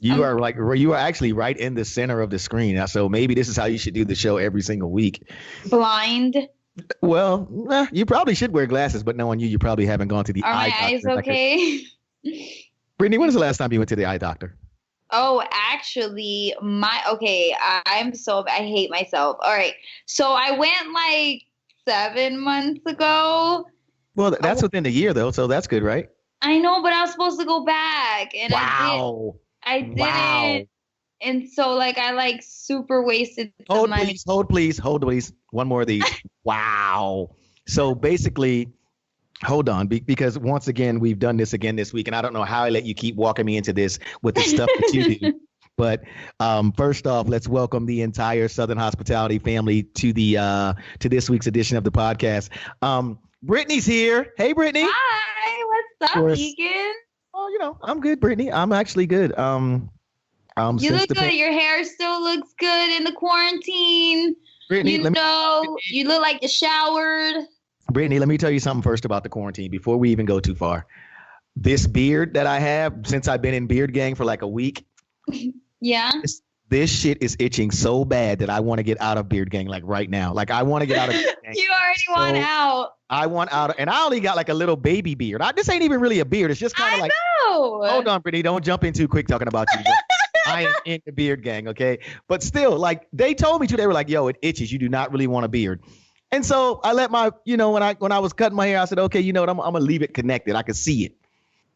You are actually right in the center of the screen. So maybe this is how you should do the show every single week. Blind. Well, you probably should wear glasses, but knowing you, you probably haven't gone to the Are eye my eyes doctor. okay? Brittany, when was the last time you went to the eye doctor? Oh, actually, I hate myself. All right. So I went like 7 months ago. Well, that's within a year though, so that's good, right? I know, but I was supposed to go back and Wow. I didn't. Wow. And so like I like super wasted the money. Hold please. One more of these. Wow. So basically, hold on, because once again, we've done this again this week, and I don't know how I let you keep walking me into this with the stuff that you do. But first off, let's welcome the entire Southern Hospitality family to this week's edition of the podcast. Brittany's here. Hey, Brittany. Hi, what's up, Ekin? Oh, I'm good, Brittany. I'm actually good. You look good. Your hair still looks good in the quarantine. Brittany, you look like you showered. Brittany, let me tell you something first about the quarantine before we even go too far. This beard that I have, since I've been in Beard Gang for like a week. Yeah. This shit is itching so bad that I want to get out of Beard Gang like right now. Like I want to get out of Beard Gang. You already want out. I want out, and I only got like a little baby beard. This ain't even really a beard. It's just kind of like. Know. Hold on, Brittany. Don't jump in too quick talking about you. I am in the Beard Gang, okay? But still, like they told me to, they were like, "Yo, it itches. You do not really want a beard." And so I let my, when I was cutting my hair, I said, "Okay, I'm gonna leave it connected. I could see it."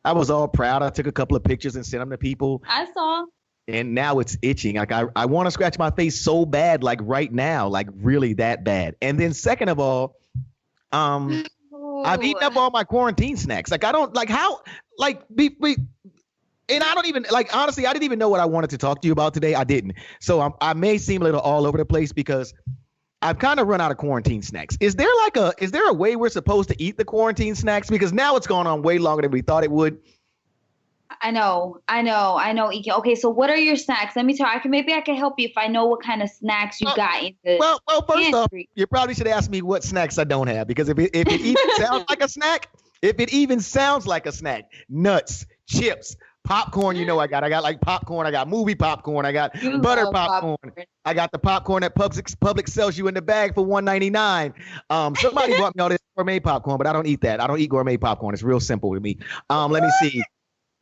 I was all proud. I took a couple of pictures and sent them to people. I saw. And now it's itching. Like I want to scratch my face so bad, like right now, like really that bad. And then second of all, I've eaten up all my quarantine snacks. Like I don't like how like and I don't even like honestly, I didn't even know what I wanted to talk to you about today. I didn't. So I may seem a little all over the place because I've kind of run out of quarantine snacks. Is there a way we're supposed to eat the quarantine snacks? Because now it's gone on way longer than we thought it would. I know, Ekin. Okay, so what are your snacks? Let me tell you. Maybe I can help you if I know what kind of snacks you got in the Well, first off, you probably should ask me what snacks I don't have, because if it even sounds like a snack, nuts, chips, popcorn, I got like popcorn, I got movie popcorn, I got butter popcorn. I got the popcorn that Publix sells you in the bag for $1.99. Somebody bought me all this gourmet popcorn, but I don't eat that. I don't eat gourmet popcorn. It's real simple to me. Let me see.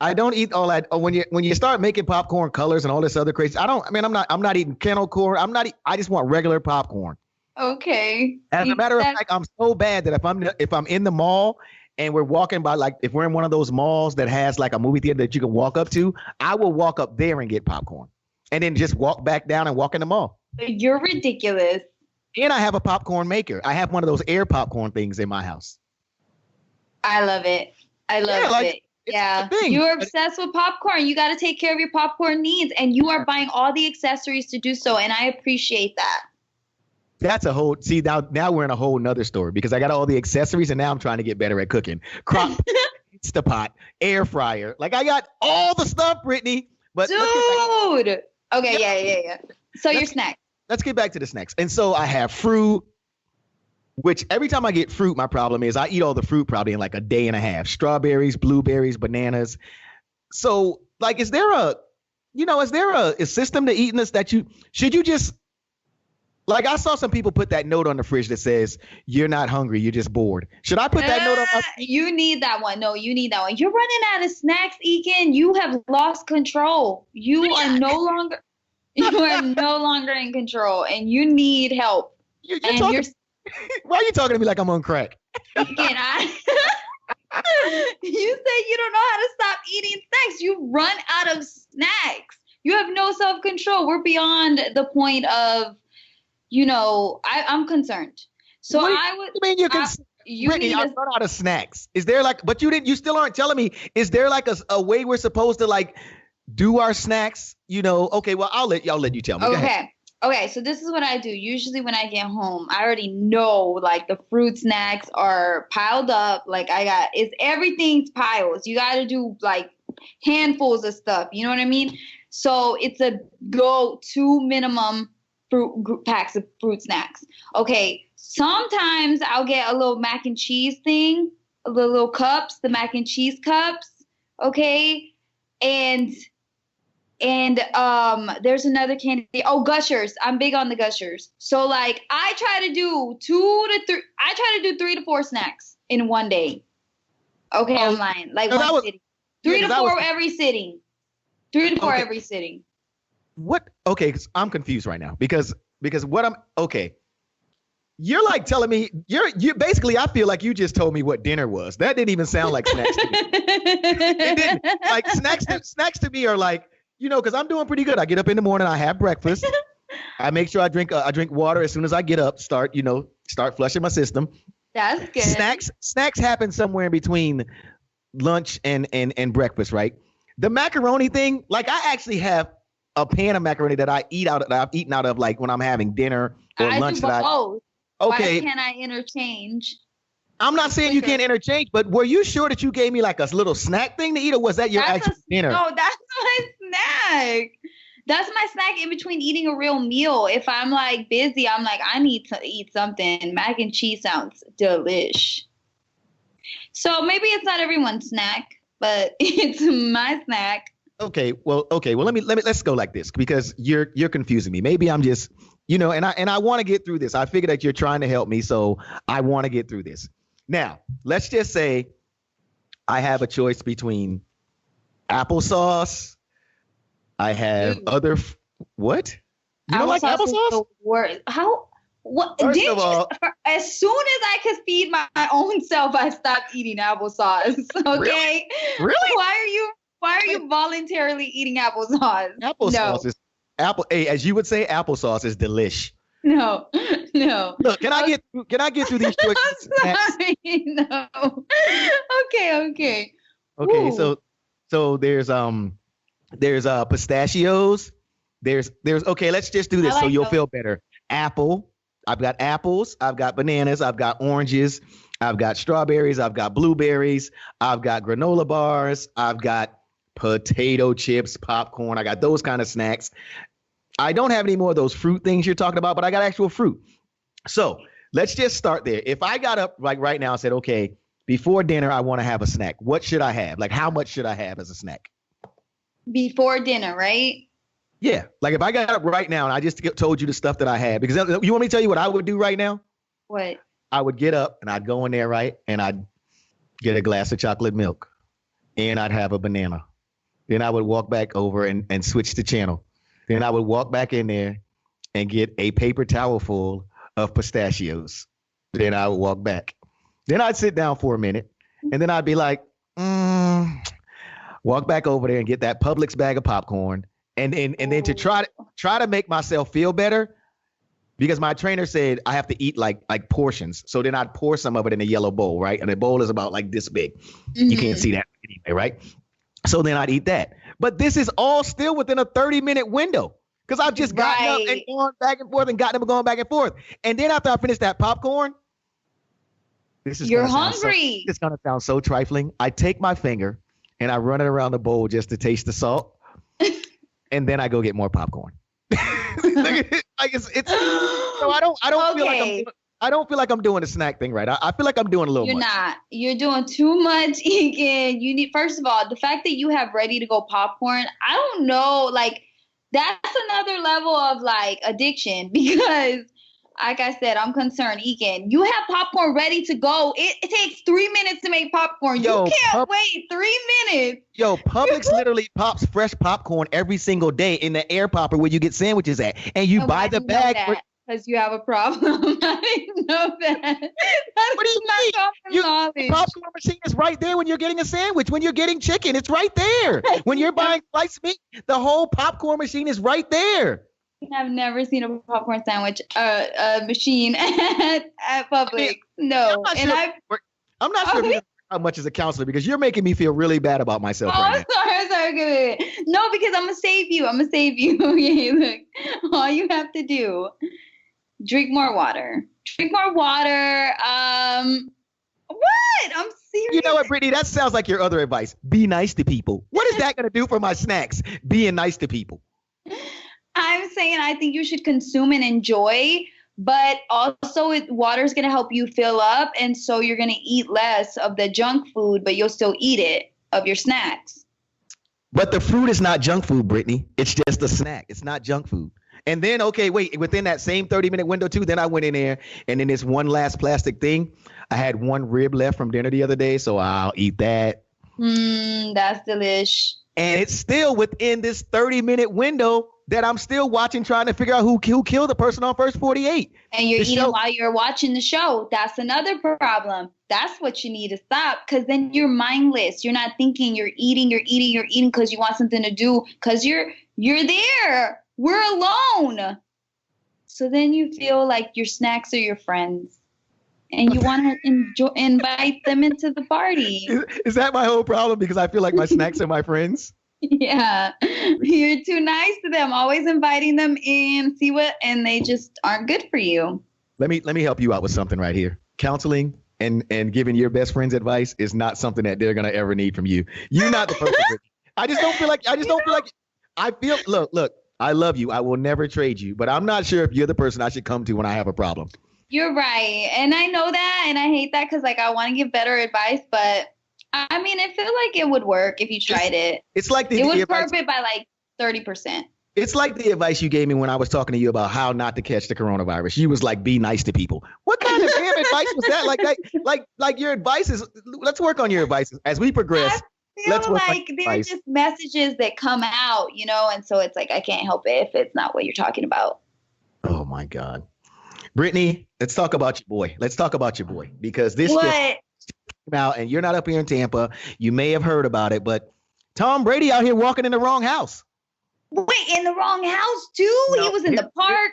I don't eat all that. When you start making popcorn colors and all this other crazy, I'm not eating kennel corn. I just want regular popcorn. Okay. As a matter of fact, I'm so bad that if I'm in the mall and we're walking by, like if we're in one of those malls that has like a movie theater that you can walk up to, I will walk up there and get popcorn and then just walk back down and walk in the mall. You're ridiculous. And I have a popcorn maker. I have one of those air popcorn things in my house. I love it. It. Yeah, you're obsessed with popcorn. You got to take care of your popcorn needs, and you are buying all the accessories to do so, and I appreciate that. That's now we're in a whole nother story, because I got all the accessories, and now I'm trying to get better at cooking. Crock, Instapot, air fryer. Like I got all the stuff, Brittany. But dude, okay, yeah. So your snacks. Let's get back to the snacks. And so I have fruit. Which every time I get fruit, my problem is I eat all the fruit probably in like a day and a half. Strawberries, blueberries, bananas. So like, is there a system to eating this that should you just, like I saw some people put that note on the fridge that says, "You're not hungry, you're just bored." Should I put that note on my fridge? You need that one. No, you need that one. You're running out of snacks, Ekin. You have lost control. You are no longer in control, and you need help. Why are you talking to me like I'm on crack? You said you don't know how to stop eating snacks. You run out of snacks. You have no self-control. We're beyond the point of, I'm concerned. So Brittany, I run out of snacks. Is there but you still aren't telling me, is there like a way we're supposed to like do our snacks? Okay, well, I'll let you tell me. Okay, so this is what I do. Usually when I get home, I already know like the fruit snacks are piled up. Like everything's piles. You got to do like handfuls of stuff. You know what I mean? So it's a go-to minimum packs of fruit snacks. Okay, sometimes I'll get a little mac and cheese thing, the little cups, the mac and cheese cups. Okay, and And there's another candy. Oh, Gushers. I'm big on the Gushers. So like I try to do 3 to 4 snacks in one day. Okay, I'm lying. Like one sitting. 3 to 4 every sitting. 3 to 4 every sitting. What? Okay, 'cause I'm confused right now because what I'm okay. You're like telling me you basically. I feel like you just told me what dinner was. That didn't even sound like snacks to me. It didn't. Like snacks to me are like, because I'm doing pretty good. I get up in the morning, I have breakfast. I make sure I drink water as soon as I get up. Start flushing my system. That's good. Snacks happen somewhere in between lunch and breakfast, right? The macaroni thing, like I actually have a pan of macaroni that I've eaten out of like when I'm having dinner or lunch. Okay. Why can't I interchange? I'm not saying you can't interchange, but were you sure that you gave me like a little snack thing to eat, or was that your actual dinner? No, that's my snack. That's my snack in between eating a real meal. If I'm like busy, I'm like, I need to eat something. Mac and cheese sounds delish. So maybe it's not everyone's snack, but it's my snack. Okay. Well, let's go like this because you're confusing me. Maybe I'm just, and I want to get through this. I figure that you're trying to help me, so I want to get through this. Now, let's just say I have a choice between applesauce. I have what? You don't like applesauce? How? What? First of all, as soon as I could feed my own self, I stopped eating applesauce. Okay. Really? Why are you voluntarily eating applesauce? Applesauce is as you would say, applesauce is delish. No. Look, can I get through these choices? No. Okay. Okay, so there's pistachios. There's okay, let's just do this so you'll feel better. Apple. I've got apples, I've got bananas, I've got oranges, I've got strawberries, I've got blueberries, I've got granola bars, I've got potato chips, popcorn. I got those kind of snacks. I don't have any more of those fruit things you're talking about, but I got actual fruit. So let's just start there. If I got up like right now and said, okay, before dinner, I want to have a snack. What should I have? Like, how much should I have as a snack? Before dinner, right? Yeah. Like if I got up right now and I just told you the stuff that I had, because you want me to tell you what I would do right now? What? I would get up and I'd go in there, right? And I'd get a glass of chocolate milk and I'd have a banana. Then I would walk back over and switch the channel. Then I would walk back in there and get a paper towel full of pistachios. Then I would walk back. Then I'd sit down for a minute and then I'd be like, walk back over there and get that Publix bag of popcorn. And then to try to make myself feel better, because my trainer said I have to eat like portions. So then I'd pour some of it in a yellow bowl, right? And the bowl is about like this big. Mm-hmm. You can't see that anyway, right? So then I'd eat that. But this is all still within a 30-minute window because I've just gotten up and gone back and forth and gotten up and going back and forth. And then after I finish that popcorn, you're hungry. It's going to sound so trifling. I take my finger and I run it around the bowl just to taste the salt. And then I go get more popcorn. Like it's so I don't feel like I don't feel like I'm doing the snack thing right. I feel like I'm doing a little much. You're not. You're doing too much, Ekin. You need, first of all, the fact that you have ready to go popcorn, I don't know, like that's another level of like addiction because like I said, I'm concerned, Ekin. You have popcorn ready to go. It takes 3 minutes to make popcorn. You can't wait 3 minutes. Yo, Publix literally pops fresh popcorn every single day in the air popper where you get sandwiches at. And you buy the bag. Because you have a problem. I didn't know that. What do you mean? The popcorn machine is right there when you're getting a sandwich. When you're getting chicken, it's right there. When you're buying sliced meat, the whole popcorn machine is right there. I've never seen a popcorn sandwich machine at Publix. No. I'm not sure how much as a counselor because you're making me feel really bad about myself right now. I'm sorry. Good. No, because I'm going to save you. Okay, look. All you have to do, drink more water. What? I'm serious. You know what, Brittany? That sounds like your other advice. Be nice to people. What is that going to do for my snacks? Being nice to people. I'm saying I think you should consume and enjoy, but also water is going to help you fill up. And so you're going to eat less of the junk food, but you'll still eat it of your snacks. But the fruit is not junk food, Brittany. It's just a snack. It's not junk food. And then, okay, wait, within that same 30-minute window too, then I went in there and in this one last plastic thing, I had one rib left from dinner the other day, so I'll eat that. That's delish. And it's still within this 30-minute window that I'm still watching, trying to figure out who killed the person on First 48. And you're eating while you're watching the show. That's another problem. That's what you need to stop, because then you're mindless. You're not thinking. You're eating because you want something to do, because you're there. We're alone. So then you feel like your snacks are your friends. And you want to invite them into the party. Is that my whole problem? Because I feel like my snacks are my friends? Yeah. You're too nice to them. Always inviting them in, and they just aren't good for you. Let me help you out with something right here. Counseling and giving your best friends advice is not something that they're going to ever need from you. You're not the person. I don't feel like I feel, look, I love you. I will never trade you, but I'm not sure if you're the person I should come to when I have a problem. You're right. And I know that, and I hate that, because like I want to give better advice, but I mean, it feels like it would work if you tried it. It's like it would curb it by like 30%. It's like the advice you gave me when I was talking to you about how not to catch the coronavirus. You was like, be nice to people. What kind of damn advice was that? Like your advice is, let's work on your advice as we progress. I feel like they're just messages that come out, and so it's like I can't help it if it's not what you're talking about. Oh my God. Brittany, let's talk about your boy. Because this what? just came out, and you're not up here in Tampa. You may have heard about it, but Tom Brady out here walking in the wrong house. Wait, in the wrong house too? No, he was in the park?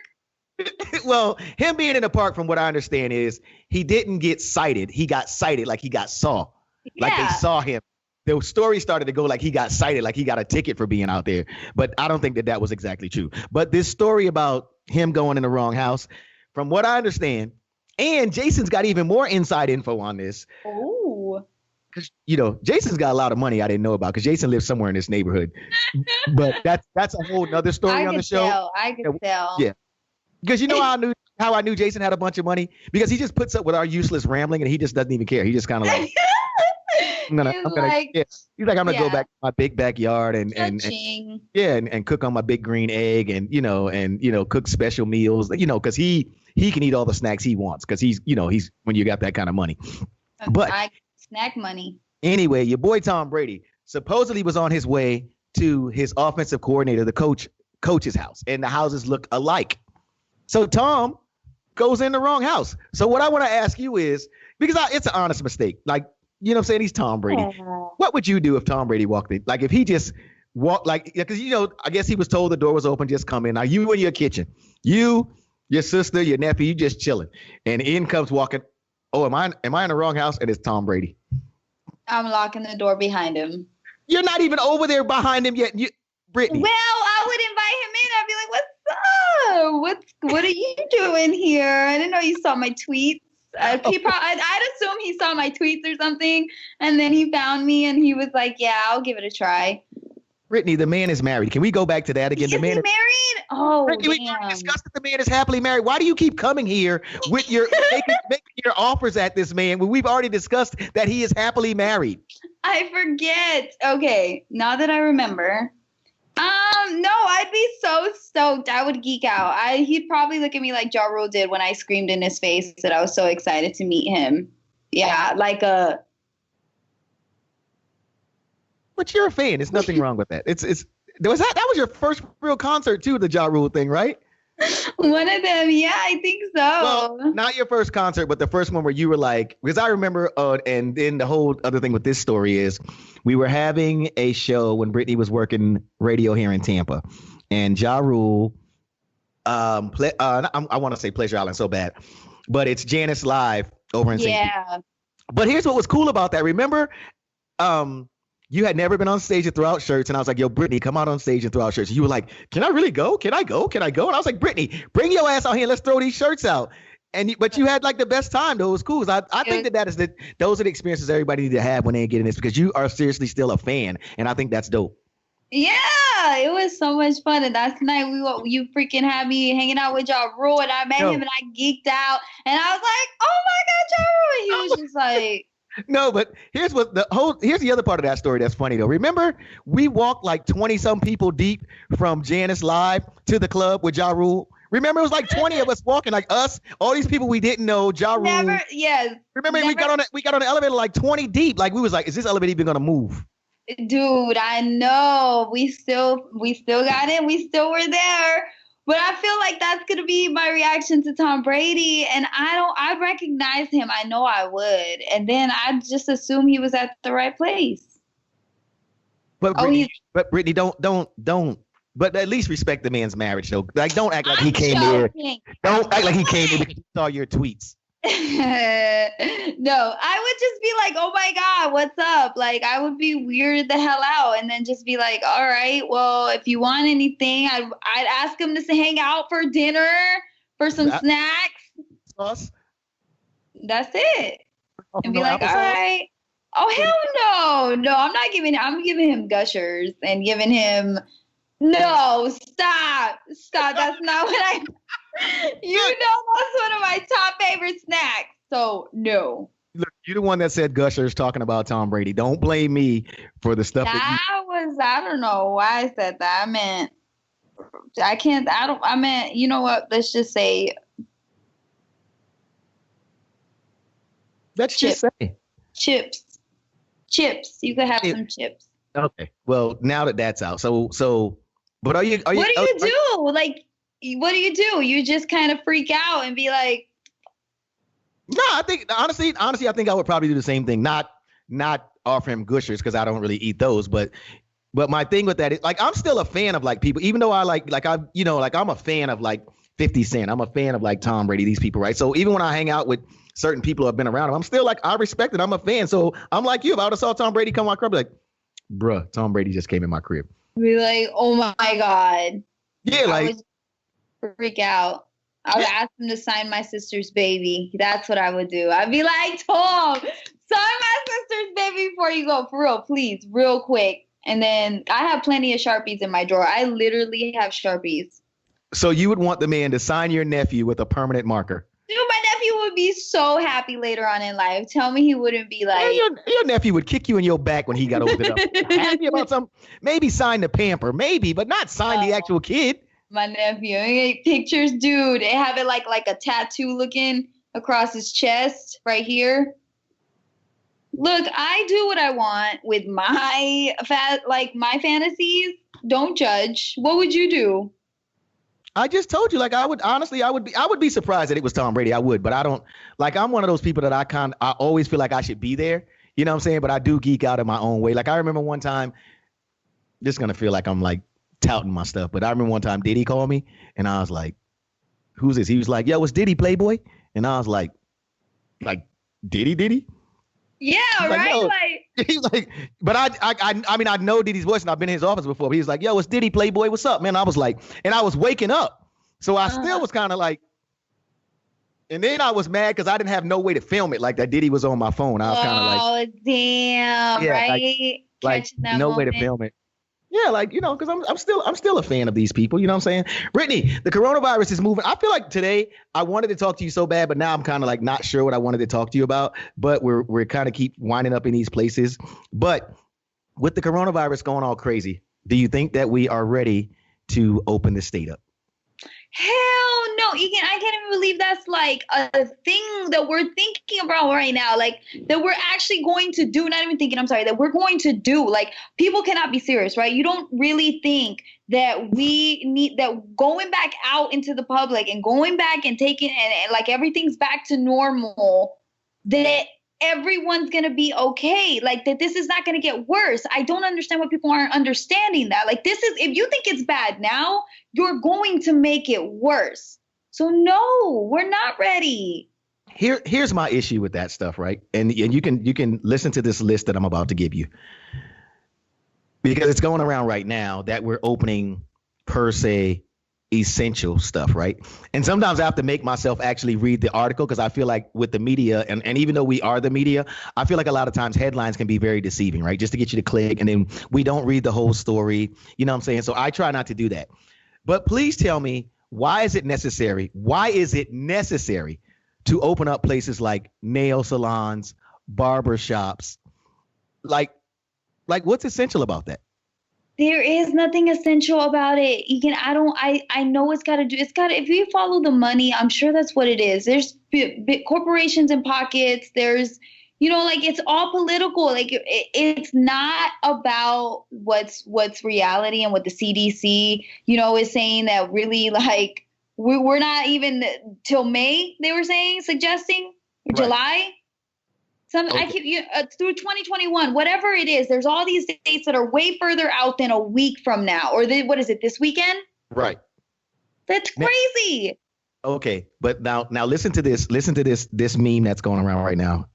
Well, him being in the park, from what I understand, is he didn't get cited. He got cited like he got saw. Yeah. Like they saw him. The story started to go like he got cited, like he got a ticket for being out there. But I don't think that was exactly true. But this story about him going in the wrong house, from what I understand, and Jason's got even more inside info on this. Oh. Because, Jason's got a lot of money I didn't know about, because Jason lives somewhere in this neighborhood. But that's a whole nother story on the show. I could tell. Yeah. Because how I knew Jason had a bunch of money? Because he just puts up with our useless rambling, and he just doesn't even care. He just kind of like, he's like, I'm gonna go back to my big backyard and cook on my big green egg and cook special meals, because he can eat all the snacks he wants, because he's when you got that kind of money. But snack money. Anyway, your boy Tom Brady supposedly was on his way to his offensive coordinator, the coach's house, and the houses look alike. So Tom goes in the wrong house. So what I want to ask you is, because it's an honest mistake, like, what I'm saying, he's Tom Brady. What would you do if Tom Brady walked in? Like, if he just walked, like, because I guess he was told the door was open, just come in. Now you in your kitchen, your sister, your nephew, you just chilling, and in comes walking. Oh, am I in the wrong house? And it's Tom Brady. I'm locking the door behind him. You're not even over there behind him yet, Brittany. Well, I would invite him in. I'd be like, "What's up? What are you doing here? I didn't know you saw my tweets." I'd assume he saw my tweets or something, and then he found me, and he was like, "Yeah, I'll give it a try." Brittany, the man is married. Can we go back to that again? Is he married? Oh, Brittany, damn. we discussed that the man is happily married. Why do you keep coming here with your making your offers at this man when we've already discussed that he is happily married? I forget. Okay, now that I remember. No, I'd be so stoked. I would geek out. He'd probably look at me like Ja Rule did when I screamed in his face that I was so excited to meet him. Yeah, like a. But you're a fan. There's nothing wrong with that. That was your first real concert too, the Ja Rule thing, right? One of them, yeah, I think so. Well, not your first concert, but the first one where you were like, because I remember, and then the whole other thing with this story is, we were having a show when Brittany was working radio here in Tampa, and Ja Rule, I want to say Pleasure Island so bad, but it's Janice Live over in St. Yeah. But here's what was cool about that. Remember, you had never been on stage and throw out shirts, and I was like, "Yo, Brittany, come out on stage and throw out shirts." And you were like, "Can I really go? Can I go? Can I go?" And I was like, "Brittany, bring your ass out here. Let's throw these shirts out." But you had like the best time, though. It was cool. I think those are the experiences everybody need to have when they get in this, because you are seriously still a fan, and I think that's dope. Yeah, it was so much fun. And that's the night you freaking had me hanging out with Ja Rule, and I met him, and I geeked out, and I was like, "Oh my God, Ja Rule!" And he was just like, No, but here's the other part of that story that's funny though. Remember, we walked like 20 some people deep from Janice Live to the club with Ja Rule. Remember, it was like 20 of us walking, like us, all these people we didn't know, Ja Rule. Never, yes. Remember, never, we got on the elevator like 20 deep. Like we was like, is this elevator even gonna move? Dude, I know. We still got in. We still were there. But I feel like that's gonna be my reaction to Tom Brady, and I recognize him. I know I would, and then I just assume he was at the right place. But Brittany, don't. But at least respect the man's marriage, though. Like, don't act like he came here. Don't act like he came here because he saw your tweets. No, I would just be like, oh my God, what's up? Like, I would be weirded the hell out and then just be like, all right, well, if you want anything, I'd ask him to hang out for dinner, for some snacks. Sauce. That's it. And be like, all right. Oh, hell no. No, I'm giving him gushers and giving him, no, stop. That's not what that's one of my top favorite snacks. So no. Look, you're the one that said gushers talking about Tom Brady. Don't blame me for the stuff I don't know why I said that. I meant, you know what? Let's just say. Let's just say. Chips. You could have some chips. Okay. Well, now that's out. So, but are you? What do you do? Like, what do? You just kind of freak out and be like, no, I think honestly, I think I would probably do the same thing. Not offer him gushers because I don't really eat those. But my thing with that is like I'm still a fan of like people, even though I I'm a fan of like 50 Cent. I'm a fan of like Tom Brady, these people, right? So even when I hang out with certain people who have been around him, I'm still like, I respect it. I'm a fan. So I'm like you. If I would have saw Tom Brady come to my crib, like, bruh, Tom Brady just came in my crib. Be like, oh my God. Yeah, like freak out. I would ask him to sign my sister's baby. That's what I would do. I'd be like, Tom, sign my sister's baby before you go. For real, please, real quick. And then I have plenty of Sharpies in my drawer. I literally have Sharpies. So you would want the man to sign your nephew with a permanent marker? Dude, my nephew would be so happy later on in life. Tell me he wouldn't be like... Yeah, your nephew would kick you in your back when he got old enough. Happy about something. Maybe sign the pamper. Maybe, but not sign the actual kid. My nephew. Pictures, dude. They have it like a tattoo looking across his chest right here. Look, I do what I want with my fantasies. Don't judge. What would you do? I just told you, like, I would be surprised that it was Tom Brady. I would, but I don't, like, I'm one of those people that I always feel like I should be there. You know what I'm saying? But I do geek out in my own way. Like, I remember one time, this is going to feel like I'm like touting my stuff, but I remember one time Diddy called me and I was like, who's this? He was like, yo, it's Diddy, Playboy. And I was like Diddy? Yeah, right. Like, he's like, but I mean, I know Diddy's voice and I've been in his office before. But he was like, "Yo, it's Diddy, Playboy. What's up, man?" I was like, and I was waking up, so I still was kind of like, and then I was mad because I didn't have no way to film it. Like that Diddy was on my phone. I was kind of like, oh damn, yeah, right? Like no way to film it. Yeah, like, you know, because I'm still a fan of these people. You know what I'm saying? Brittany, the coronavirus is moving. I feel like today I wanted to talk to you so bad, but now I'm kind of like not sure what I wanted to talk to you about. But we're kind of keep winding up in these places. But with the coronavirus going all crazy, do you think that we are ready to open the state up? Hell no, Ekin, I can't even believe that's like a thing that we're thinking about right now. Like that we're actually going to do, not even thinking, I'm sorry, that we're going to do. Like people cannot be serious, right? You don't really think that we need that going back out into the public and going back and taking and like everything's back to normal, that everyone's going to be okay. Like that this is not going to get worse. I don't understand why people aren't understanding that. Like this is, if you think it's bad now, you're going to make it worse. So no, we're not ready. Here's my issue with that stuff, right? And you can listen to this list that I'm about to give you. Because it's going around right now that we're opening per se essential stuff, right? And sometimes I have to make myself actually read the article because I feel like with the media, and even though we are the media, I feel like a lot of times headlines can be very deceiving, right? Just to get you to click, and then we don't read the whole story. You know what I'm saying? So I try not to do that. But please tell me, why is it necessary? Why is it necessary to open up places like nail salons, barber shops. Like what's essential about that? There is nothing essential about it. You can, I know if you follow the money, I'm sure that's what it is. There's big corporations in pockets. There's, like it's all political. Like it's not about what's reality and what the CDC, is saying that really like we're not even till May, they were suggesting Right. July. I keep through 2021, whatever it is. There's all these dates that are way further out than a week from now, or what is it? This weekend? Right. That's crazy. Okay, but now listen to this. Listen to this meme that's going around right now.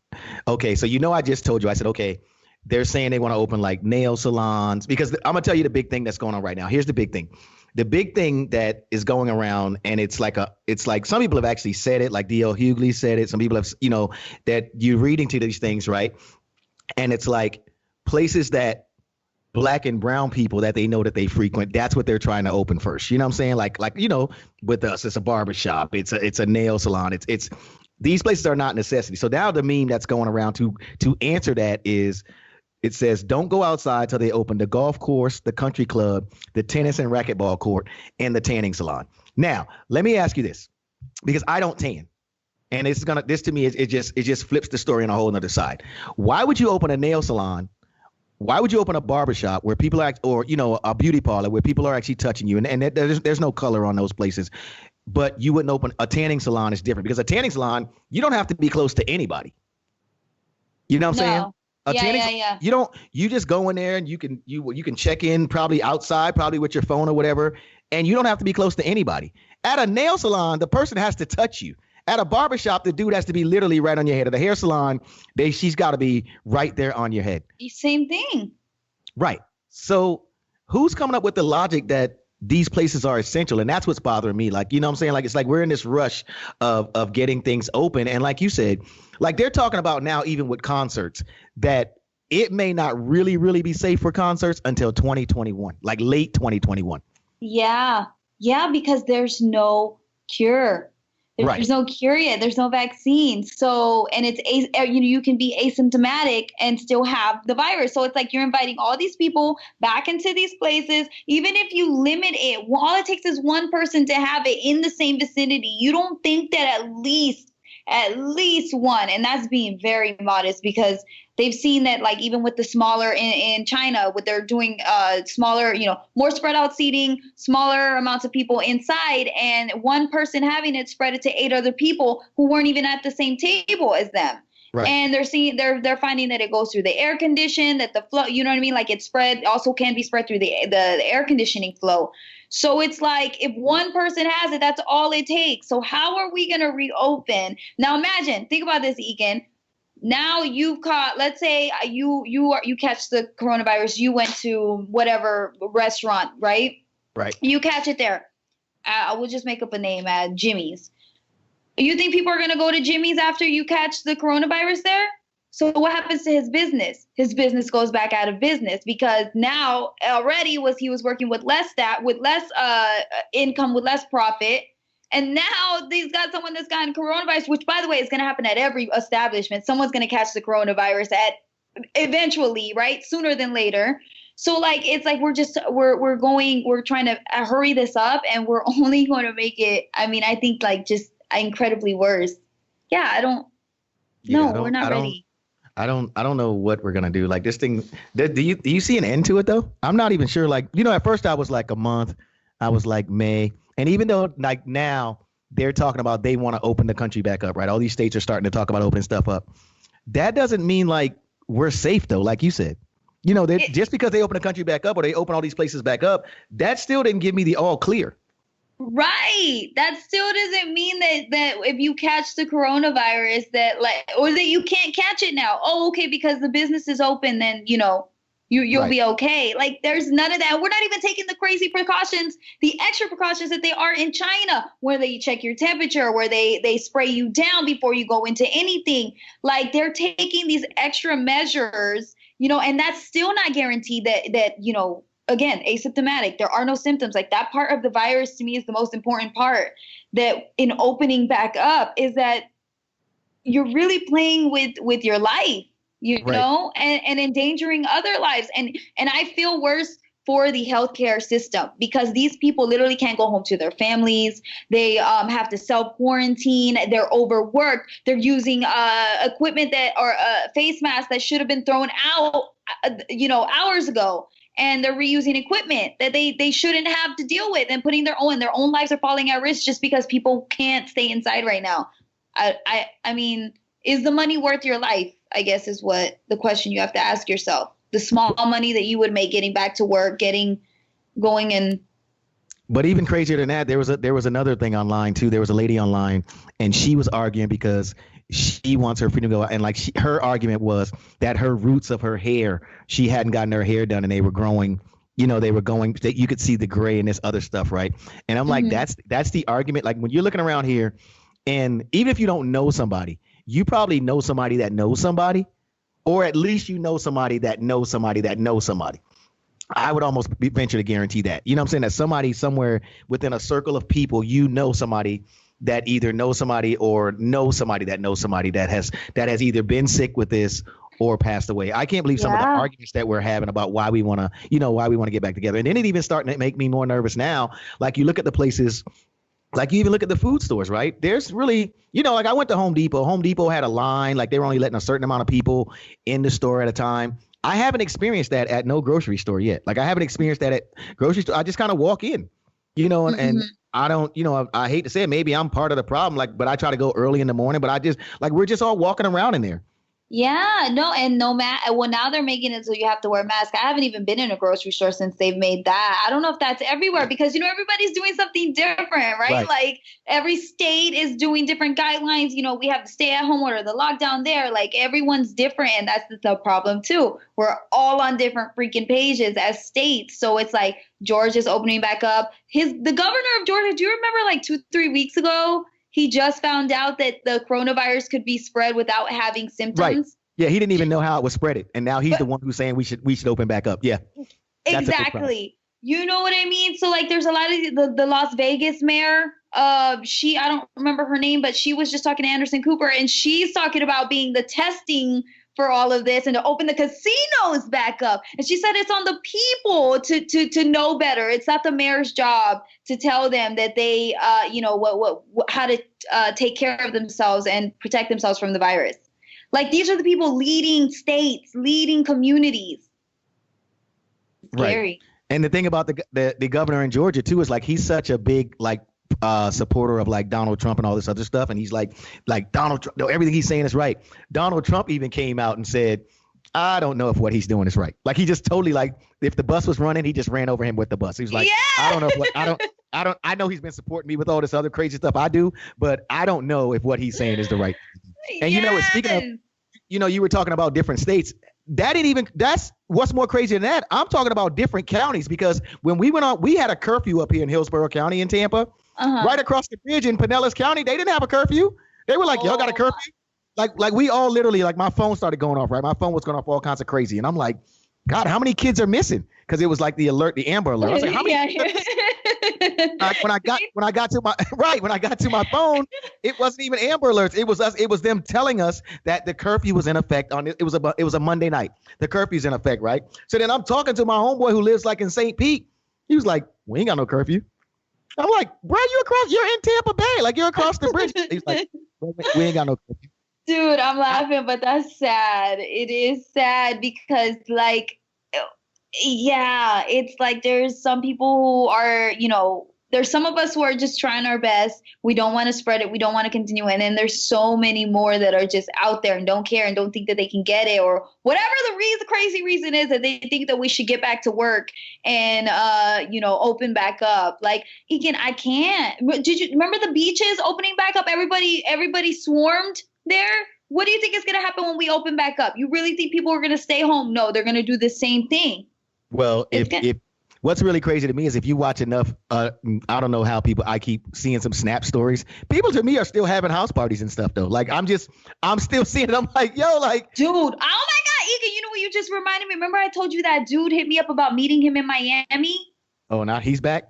Okay, so I just told you. I said, okay, they're saying they want to open like nail salons because I'm gonna tell you the big thing that's going on right now. Here's the big thing. The big thing that is going around, and it's like some people have actually said it, like D.L. Hughley said it. Some people have, that you're reading to these things, right? And it's like places that Black and brown people that they know that they frequent, that's what they're trying to open first. You know what I'm saying? Like with us, it's a barbershop, it's a nail salon. It's these places are not necessity. So now the meme that's going around to answer that is, it says, don't go outside till they open the golf course, the country club, the tennis and racquetball court, and the tanning salon. Now, let me ask you this, because I don't tan. And this to me, it just flips the story on a whole nother side. Why would you open a nail salon? Why would you open a barbershop where people are, or, a beauty parlor where people are actually touching you? And there's no color on those places. But you wouldn't open a tanning salon. Is different because a tanning salon, you don't have to be close to anybody. You know what I'm saying? Yeah. You just go in there and you can check in probably outside, probably with your phone or whatever. And you don't have to be close to anybody. At a nail salon, the person has to touch you. At a barbershop, the dude has to be literally right on your head. At a hair salon, she's got to be right there on your head. Same thing. Right. So who's coming up with the logic that these places are essential? And that's what's bothering me. Like, you know what I'm saying? Like, it's like we're in this rush of getting things open. And like you said, like they're talking about now, even with concerts, that it may not really, really be safe for concerts until 2021, like late 2021. Yeah, because there's no cure. There's no cure yet. There's no vaccine. So, and it's, you can be asymptomatic and still have the virus. So it's like you're inviting all these people back into these places. Even if you limit it, all it takes is one person to have it in the same vicinity. You don't think that at least one, and that's being very modest because they've seen that, like, even with the smaller in China, what they're doing, smaller, more spread out seating, smaller amounts of people inside, and one person having it spread it to 8 other people who weren't even at the same table as them. Right. And they're finding that it goes through the air condition, that the flow, you know what I mean? Like also can be spread through the air conditioning flow. So it's like if one person has it, that's all it takes. So how are we going to reopen? Now think about this, Ekin. Now you've caught, let's say you catch the coronavirus. You went to whatever restaurant, right? Right. You catch it there. I will just make up a name at Jimmy's. You think people are going to go to Jimmy's after you catch the coronavirus there? So what happens to his business? His business goes back out of business because now already he was working with less staff, with less income, with less profit. And now he's got someone that's gotten coronavirus, which, by the way, is going to happen at every establishment. Someone's going to catch the coronavirus eventually, right? Sooner than later. So like, it's like we're trying to hurry this up, and we're only going to make it, I think like just incredibly worse. Yeah, we're not ready. I don't know what we're gonna do. Like this thing, do you see an end to it though? I'm not even sure. Like, at first I was like a month, I was like May, and even though like now they're talking about they want to open the country back up, right? All these states are starting to talk about opening stuff up. That doesn't mean like we're safe though, like you said. Just because they open the country back up or they open all these places back up, that still didn't give me the all clear. Right. That still doesn't mean that if you catch the coronavirus or that you can't catch it now. Oh, okay, because the business is open, then you'll right. be okay. Like there's none of that. We're not even taking the crazy precautions, the extra precautions that they are in China, where they check your temperature, where they spray you down before you go into anything. Like they're taking these extra measures, and that's still not guaranteed that again, asymptomatic. There are no symptoms. Like that part of the virus to me is the most important part, that in opening back up is that, you're really playing with your life, you Right. know, and endangering other lives. And I feel worse for the healthcare system because these people literally can't go home to their families. They have to self-quarantine. They're overworked. They're using equipment that or face masks that should have been thrown out, hours ago. And they're reusing equipment that they shouldn't have to deal with and putting their own lives are falling at risk just because people can't stay inside right now. I mean, is the money worth your life? I guess is what the question you have to ask yourself. The small money that you would make getting back to work, going and. But even crazier than that, there was another thing online too. There was a lady online, and she was arguing because she wants her freedom to go out, and like her argument was that her roots of her hair, she hadn't gotten her hair done, and they were growing. You could see the gray and this other stuff, right? And I'm like, that's the argument. Like when you're looking around here, and even if you don't know somebody, you probably know somebody that knows somebody. Or at least you know somebody that knows somebody that knows somebody. I would almost venture to guarantee that. You know what I'm saying? That somebody somewhere within a circle of people, you know somebody that either knows somebody or knows somebody that knows somebody that has either been sick with this or passed away. I can't believe some of the arguments that we're having about why we want to get back together. And then it even starting to make me more nervous now. Like you look at the places. Like you even look at the food stores, right? There's really, like I went to Home Depot. Home Depot had a line, like they were only letting a certain amount of people in the store at a time. I haven't experienced that at no grocery store yet. Like I haven't experienced that at grocery store. I just kind of walk in, and I don't, I hate to say it, maybe I'm part of the problem. But I try to go early in the morning, but we're just all walking around in there. Yeah, no, and no matter, well, now they're making it so you have to wear a mask. I haven't even been in a grocery store since they've made that. I don't know if that's everywhere because, everybody's doing something different, right? Like every state is doing different guidelines. We have the stay at home order, the lockdown there. Like everyone's different. And that's the problem too. We're all on different freaking pages as states. So it's like Georgia's opening back up. The governor of Georgia, do you remember like 2-3 weeks ago? He just found out that the coronavirus could be spread without having symptoms. Right. Yeah, he didn't even know how it was spread. And now he's the one who's saying we should open back up. Yeah. Exactly. You know what I mean? So like there's a lot of the Las Vegas mayor, I don't remember her name, but she was just talking to Anderson Cooper and she's talking about being the testing for all of this and to open the casinos back up. And she said it's on the people to know better. It's not the mayor's job to tell them that they, how to take care of themselves and protect themselves from the virus. Like these are the people leading states, leading communities. Scary. Right. And the thing about the governor in Georgia too is like he's such a big supporter of like Donald Trump and all this other stuff, and he's like Donald Trump, everything he's saying is right. Donald Trump even came out and said, I don't know if what he's doing is right. Like he just totally if the bus was running, he just ran over him with the bus. He was like, I don't know I know he's been supporting me with all this other crazy stuff I do, but I don't know if what he's saying is the right thing. And speaking of, you were talking about different states. That's what's more crazy than that. I'm talking about different counties because when we went on, we had a curfew up here in Hillsborough County in Tampa. Right across the bridge in Pinellas County, they didn't have a curfew. They were like, y'all got a curfew? Like we all literally, like my phone started going off, right? My phone was going off all kinds of crazy. And I'm like, God, how many kids are missing? Because it was like the Amber Alert. I was like, how many kids when I got to my phone, it wasn't even Amber Alerts. It was them telling us that the curfew was in effect it was a Monday night. The curfew's in effect, right? So then I'm talking to my homeboy who lives like in St. Pete. He was like, we ain't got no curfew. I'm like, bro, you're in Tampa Bay. Like, you're across the bridge. He's like, we ain't got no curfew. Dude, I'm laughing, but that's sad. It is sad because, like, yeah, it's like there's some people who are, there's some of us who are just trying our best. We don't want to spread it. We don't want to continue. And then there's so many more that are just out there and don't care and don't think that they can get it or whatever the crazy reason is that they think that we should get back to work and, open back up. Like, Ekin, I can't. Did you remember the beaches opening back up? Everybody swarmed there. What do you think is going to happen when we open back up? You really think people are going to stay home? No, they're going to do the same thing. Well, if what's really crazy to me is if you watch enough, I don't know how I keep seeing some Snap stories. People to me are still having house parties and stuff though. Like I'm still seeing it. I'm like, yo, like. Dude, oh my God, Ekin, you know what you just reminded me? Remember I told you that dude hit me up about meeting him in Miami? Oh, now he's back?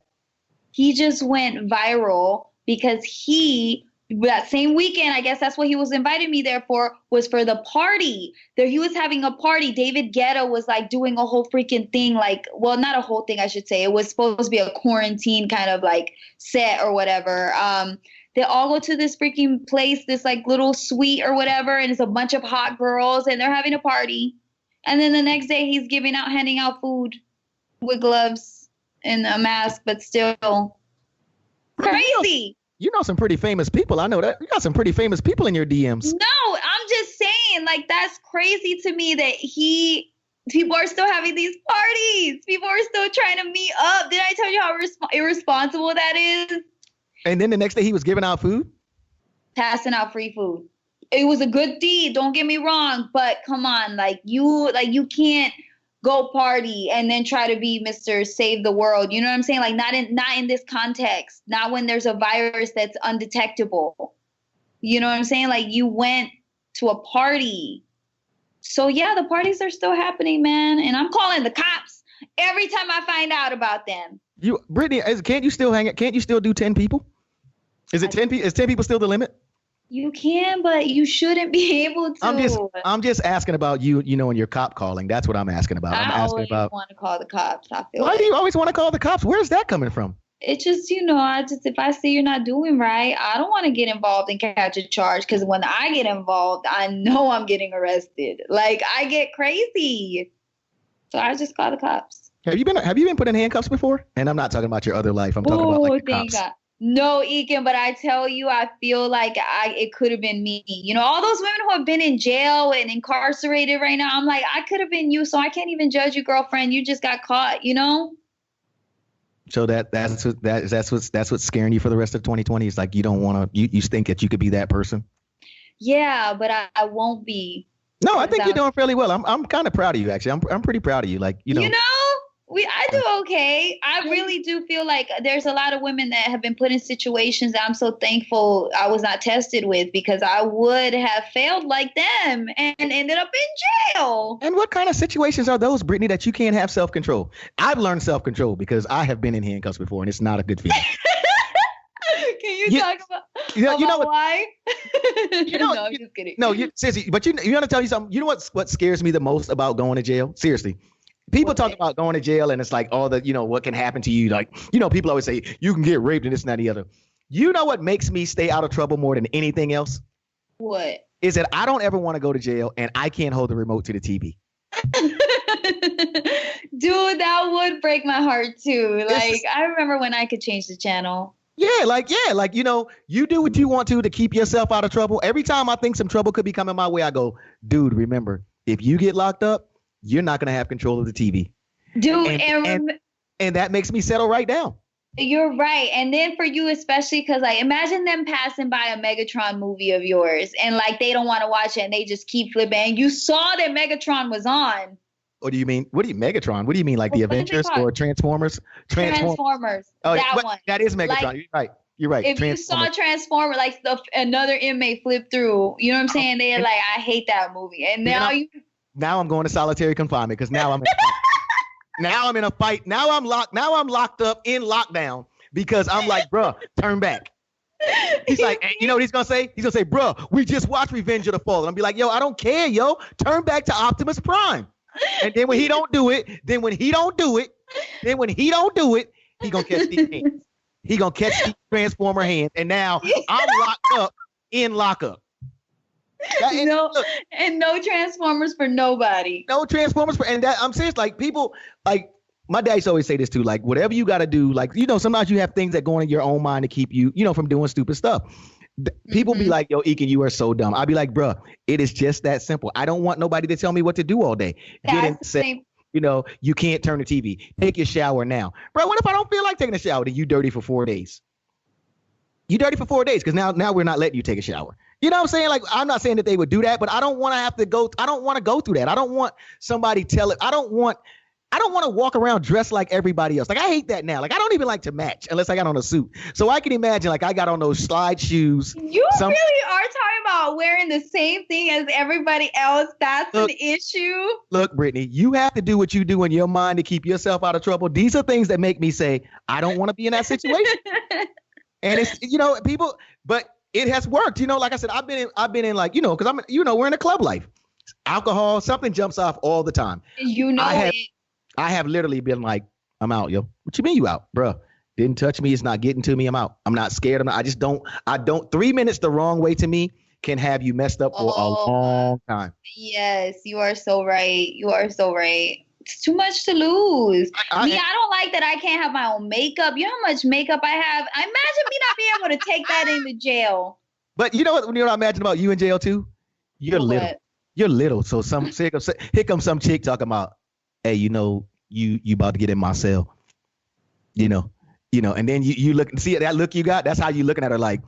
He just went viral because he that same weekend, I guess that's what he was inviting me there for, was for the party. There he was having a party. David Guetta was like doing a whole freaking thing, like, well, not a whole thing, I should say. It was supposed to be a quarantine kind of like set or whatever. They all go to this freaking place, this like little suite or whatever, and it's a bunch of hot girls and they're having a party. And then the next day he's handing out food with gloves and a mask, but still crazy. You know some pretty famous people. I know that. You got some pretty famous people in your DMs. No, I'm just saying, like, that's crazy to me that people are still having these parties. People are still trying to meet up. Did I tell you how irresponsible that is? And then the next day he was giving out food? Passing out free food. It was a good deed, don't get me wrong, but come on, you can't go party and then try to be Mr. Save the World. You know what I'm saying? Like not in this context, not when there's a virus that's undetectable. You know what I'm saying? Like you went to a party. So yeah, the parties are still happening, man. And I'm calling the cops every time I find out about them. Brittany, can't you still hang it? Can't you still do 10 people? Is 10 people still the limit? You can, but you shouldn't be able to. I'm just asking about you, and your cop calling. That's what I'm asking about. I'm asking about. I always want to call the cops. Why do you always want to call the cops? Where's that coming from? It's just, if I see you're not doing right, I don't want to get involved and catch a charge, because when I get involved, I know I'm getting arrested. Like I get crazy. So I just call the cops. Have you been put in handcuffs before? And I'm not talking about your other life. I'm talking about like the cops. God. No, Ekin, but I tell you, I feel like it could have been me. All those women who have been in jail and incarcerated right now, I'm like, I could have been you, so I can't even judge you, girlfriend. You just got caught, So that's what's scaring you for the rest of 2020. It's like you don't want to. You think that you could be that person. Yeah, but I won't be. No, I think you're doing fairly well. I'm kind of proud of you, actually. I'm pretty proud of you. Like I do okay. I really do feel like there's a lot of women that have been put in situations that I'm so thankful I was not tested with, because I would have failed like them and ended up in jail. And what kind of situations are those, Brittany, that you can't have self-control? I've learned self-control because I have been in handcuffs before, and it's not a good feeling. Can you talk about why? No, I'm just kidding. No, seriously, but you want to tell you something? You know what scares me the most about going to jail? Seriously. People talk about going to jail and it's like all the, what can happen to you. Like, people always say you can get raped and this and that and the other. You know what makes me stay out of trouble more than anything else? What? Is that I don't ever want to go to jail and I can't hold the remote to the TV. Dude, that would break my heart too. Like, I remember when I could change the channel. Yeah, you do what you want to keep yourself out of trouble. Every time I think some trouble could be coming my way, I go, dude, remember, if you get locked up, you're not going to have control of the TV. Dude, and that makes me settle right down. You're right. And then for you, especially because imagine them passing by a Megatron movie of yours and they don't want to watch it and they just keep flipping. And you saw that Megatron was on. What do you mean? What do you Megatron? What do you mean? Like the Avengers or Transformers? Transformers. Oh, that one. That is Megatron. You're right. If you saw Transformer, another inmate flip through, you know what I'm saying? They're like, I hate that movie. And now I'm going to solitary confinement because now I'm in a fight. Now I'm locked up in lockdown because I'm like, bruh, turn back. He's like, and you know what he's gonna say? He's gonna say, bruh, we just watched Revenge of the Fallen. I'm be like, yo, I don't care, yo. Turn back to Optimus Prime. And then when he don't do it, he gonna catch these hands. He gonna catch these Transformer hands. And now I'm locked up in lockup. And no Transformers for nobody. No Transformers and that I'm serious. Like people, like my dad used to always say this too. Like whatever you got to do, sometimes you have things that go in your own mind to keep you, from doing stupid stuff. People be like, yo, Ekin, you are so dumb. I'll be like, bruh, it is just that simple. I don't want nobody to tell me what to do all day. You can't turn the TV. Take your shower now. Bro, what if I don't feel like taking a shower? Then you dirty for 4 days. You dirty for 4 days because now we're not letting you take a shower. You know what I'm saying? Like, I'm not saying that they would do that, but I don't want to go through that. I don't want somebody tell it. I don't want to walk around dressed like everybody else. Like, I hate that now. Like, I don't even like to match unless I got on a suit. So I can imagine, I got on those slide shoes. You really are talking about wearing the same thing as everybody else. That's an issue. Look, Brittany, you have to do what you do in your mind to keep yourself out of trouble. These are things that make me say, I don't want to be in that situation. And it's, people, but it has worked. Like I said, I've been in like, because we're in a club life. Alcohol, something jumps off all the time. I have literally been like, I'm out, yo. What you mean you out, bro? Didn't touch me. It's not getting to me. I'm out. I'm not scared. I don't 3 minutes the wrong way to me can have you messed up for a long time. Yes, you are so right. You are so right. It's too much to lose. I don't like that I can't have my own makeup. You know how much makeup I have? Imagine me not being able to take that into jail. But you know what I imagine about you in jail too? You're little. You're little. So here comes some chick talking about, hey, you about to get in my cell. And then you look, see that look you got? That's how you looking at her like,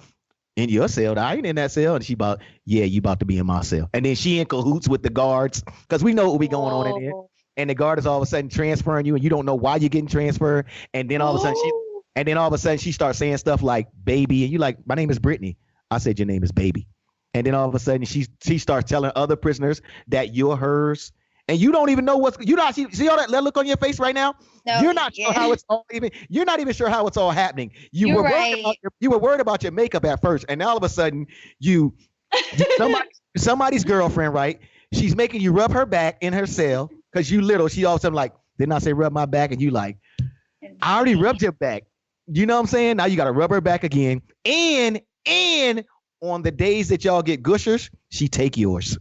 in your cell? I ain't in that cell. And she about, yeah, you about to be in my cell. And then she in cahoots with the guards because we know what be going on in there. And the guard is all of a sudden transferring you and you don't know why you're getting transferred. And then all of a sudden she starts saying stuff like baby. And you like, my name is Brittany. I said, your name is baby. And then all of a sudden she starts telling other prisoners that you're hers. And you don't even know see all that look on your face right now? No, you're not sure how it's all you're not even sure how it's all happening. You were worried about your makeup at first. And all of a sudden somebody's girlfriend, right? She's making you rub her back in her cell because you little. She all of a sudden like, didn't I say rub my back? And you like, I already rubbed your back. You know what I'm saying? Now you got to rub her back again. And on the days that y'all get gushers, she take yours.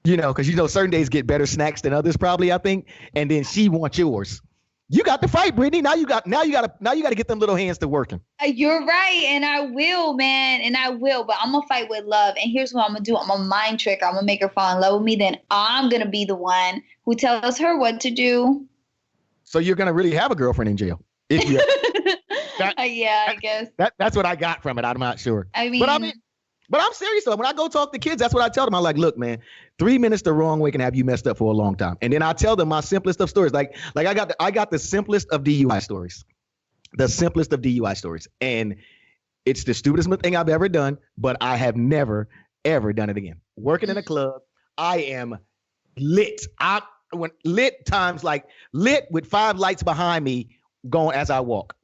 Because certain days get better snacks than others probably, I think. And then she wants yours. You got to fight, Brittany. Now you got to get them little hands to working. You're right, and I will, man, and I will. But I'm gonna fight with love. And here's what I'm gonna do: I'm gonna mind trick her. I'm gonna make her fall in love with me. Then I'm gonna be the one who tells her what to do. So you're gonna really have a girlfriend in jail? Yeah, I guess that's what I got from it. I'm not sure. But I'm serious though. When I go talk to kids, that's what I tell them. I'm like, look, man, 3 minutes the wrong way can have you messed up for a long time. And then I tell them my simplest of stories. Like I got the simplest of DUI stories. The simplest of DUI stories. And it's the stupidest thing I've ever done, but I have never, ever done it again. Working in a club, I am lit. Lit times like lit with 5 lights behind me going as I walk.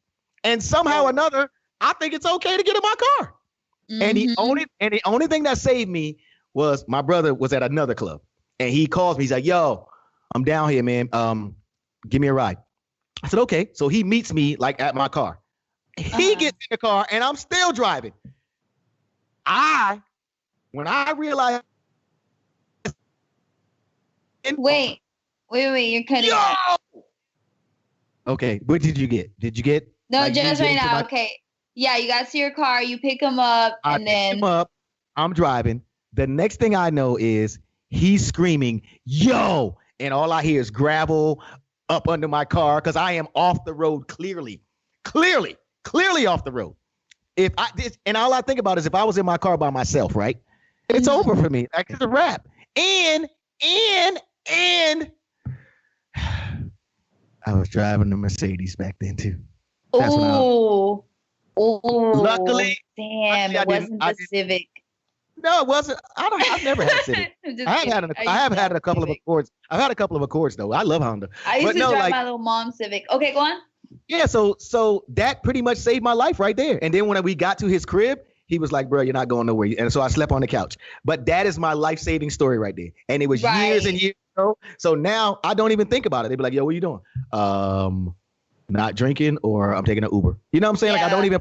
And somehow or another, I think it's okay to get in my car. Mm-hmm. And the only thing that saved me was my brother was at another club and he calls me. He's like, yo, I'm down here, man. Give me a ride. I said, okay. So he meets me like at my car. He gets in the car and I'm still driving. When I realized. Wait, you're cutting out. Okay. What did you get? No, like, just right now. Okay. Yeah, you got to your car, you pick him up, and then... pick him up, I'm driving. The next thing I know is he's screaming, yo! And all I hear is gravel up under my car because I am off the road clearly off the road. And all I think about is if I was in my car by myself, right? It's over for me. Like, it's a wrap. And I was driving the Mercedes back then, too. Oh. Luckily, it wasn't the Civic. No, it wasn't. I've never had a Civic. I have had a couple of Accords. I've had a couple of Accords though. I love Honda. I used to drive my little mom's Civic. Okay, go on. Yeah, so that pretty much saved my life right there. And then when we got to his crib, he was like, bro, you're not going nowhere. And so I slept on the couch. But that is my life-saving story right there. And it was years and years ago. So now I don't even think about it. They'd be like, yo, what are you doing? Not drinking or I'm taking an Uber. You know what I'm saying? Yeah, like I don't even,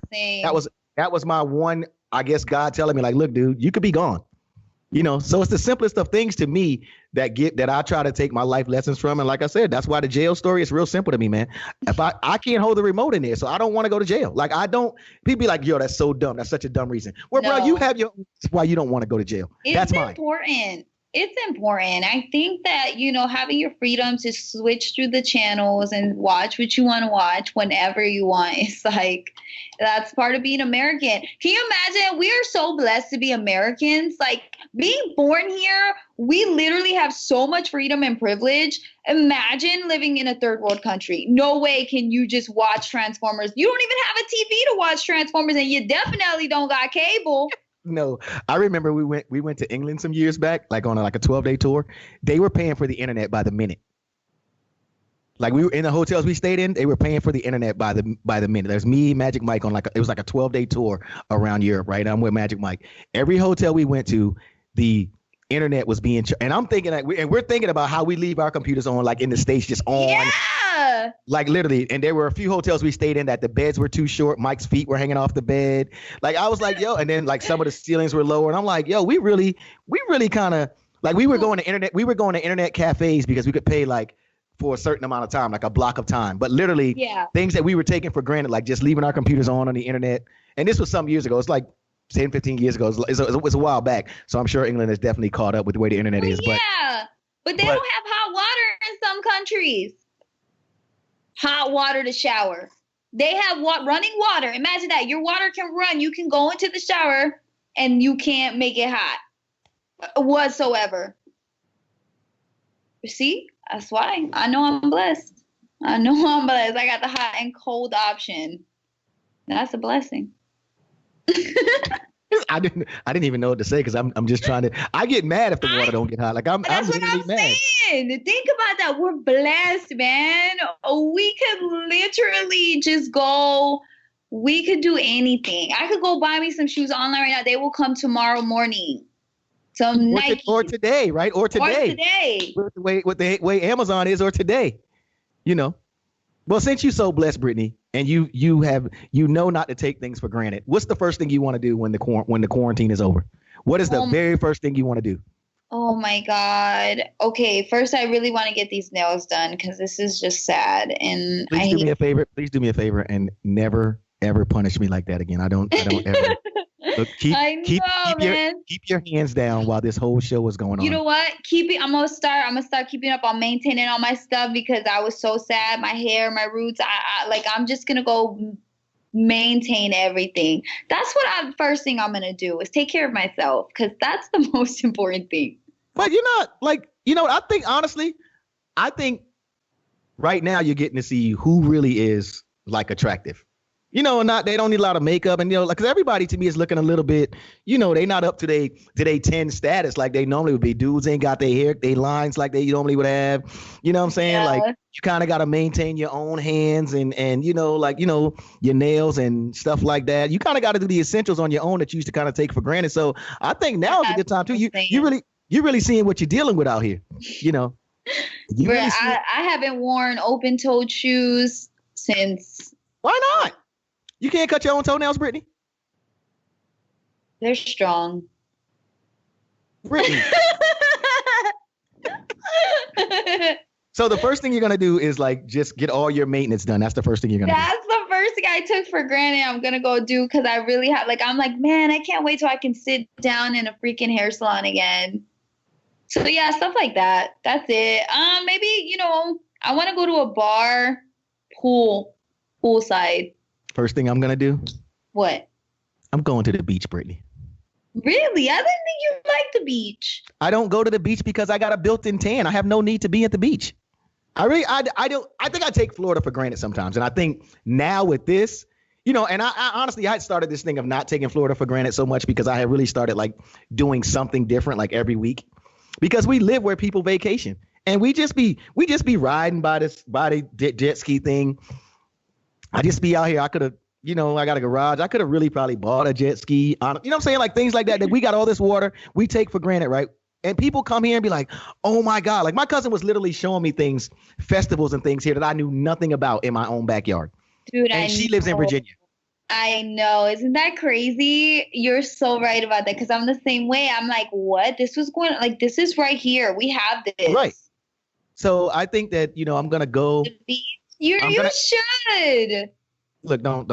that was my one, I guess God telling me like, look, dude, you could be gone. So it's the simplest of things to me that I try to take my life lessons from. And like I said, that's why the jail story is real simple to me, man. If I can't hold the remote in there, so I don't want to go to jail. Like people be like, yo, that's so dumb. That's such a dumb reason. Well, bro, you have your, that's why you don't want to go to jail. That's mine. It's important. I think that, having your freedom to switch through the channels and watch what you want to watch whenever you want is like, that's part of being American. Can you imagine? We are so blessed to be Americans. Like being born here, we literally have so much freedom and privilege. Imagine living in a third world country. No way can you just watch Transformers. You don't even have a TV to watch Transformers and you definitely don't got cable. No, I remember we went to England some years back, like on a 12-day tour. They were paying for the internet by the minute. Like we were in the hotels we stayed in, they were paying for the internet by the minute. There's me, Magic Mike on it was like a 12-day tour around Europe, right? I'm with Magic Mike. Every hotel we went to, the internet was being and I'm thinking we're thinking about how we leave our computers on, like in the States, just on. Yeah. Like literally, and there were a few hotels we stayed in that the beds were too short. Mike's feet were hanging off the bed. Like I was like, yo, and then like some of the ceilings were lower, and I'm like, yo, we really kind of like we were going to internet cafes because we could pay like for a certain amount of time, like a block of time. But literally, things that we were taking for granted, like just leaving our computers on the internet. And this was some years ago. It's like 10, 15 years ago. It was a while back. So I'm sure England has definitely caught up with the way the internet is. Yeah, but they don't have hot water in some countries. Hot water to shower. They have running water. Imagine that. Your water can run. You can go into the shower and you can't make it hot whatsoever. See? That's why I know I'm blessed. I got the hot and cold option. That's a blessing. I didn't even know what to say because I'm just trying to. I get mad if the water don't get hot. Like I'm really mad. Saying. Think about that. We're blessed, man. We could literally just go. We could do anything. I could go buy me some shoes online right now. They will come tomorrow morning. Some Nike. Or today, right? Or today. With the way Amazon is, or today. You know. Well, since you're so blessed, Brittany, and you know not to take things for granted, what's the first thing you want to do when the quarantine is over? What is the very first thing you want to do? Oh my God. Okay, first I really want to get these nails done because this is just sad. And Please do me a favor. Please do me a favor and never ever punish me like that again. I don't ever. Look, keep your hands down while this whole show is going on. You know what? I'm gonna start keeping up on maintaining all my stuff because I was so sad. My hair, my roots. I'm just gonna go maintain everything. That's what first thing I'm gonna do is take care of myself because that's the most important thing. But you're not I think honestly, right now you're getting to see who really is like attractive. They don't need a lot of makeup, and because everybody to me is looking a little bit, they not up to they 10 status like they normally would be. Dudes ain't got their hair, they lines like they normally would have. You know what I'm saying? Yeah. Like you kind of got to maintain your own hands and your nails and stuff like that. You kind of got to do the essentials on your own that you used to kind of take for granted. So I think now is a good time too. You're really seeing what you're dealing with out here. I haven't worn open-toed shoes since. Why not? You can't cut your own toenails, Brittany? They're strong. Brittany. So the first thing you're going to do is just get all your maintenance done. That's the first thing you're going to do. That's the first thing I took for granted I'm going to go do because I really have, I'm like, man, I can't wait till I can sit down in a freaking hair salon again. So yeah, stuff like that. That's it. Maybe, I want to go to a bar, poolside. First thing I'm going to do? What? I'm going to the beach, Brittany. Really? I didn't think you liked the beach. I don't go to the beach because I got a built-in tan. I have no need to be at the beach. I think I take Florida for granted sometimes. And I think now with this, and I honestly, I had started this thing of not taking Florida for granted so much because I had really started doing something different every week because we live where people vacation and we just be riding by the jet ski thing. I just be out here. I could have, I got a garage. I could have really probably bought a jet ski. You know what I'm saying? Things like that we got all this water we take for granted, right? And people come here and be like, oh my God. My cousin was literally showing me things, festivals and things here that I knew nothing about in my own backyard. Dude, and she lives in Virginia. I know. Isn't that crazy? You're so right about that because I'm the same way. I'm like, what? This was this is right here. We have this. Right. So I think that, I'm going to go. The beach. You should. Look, don't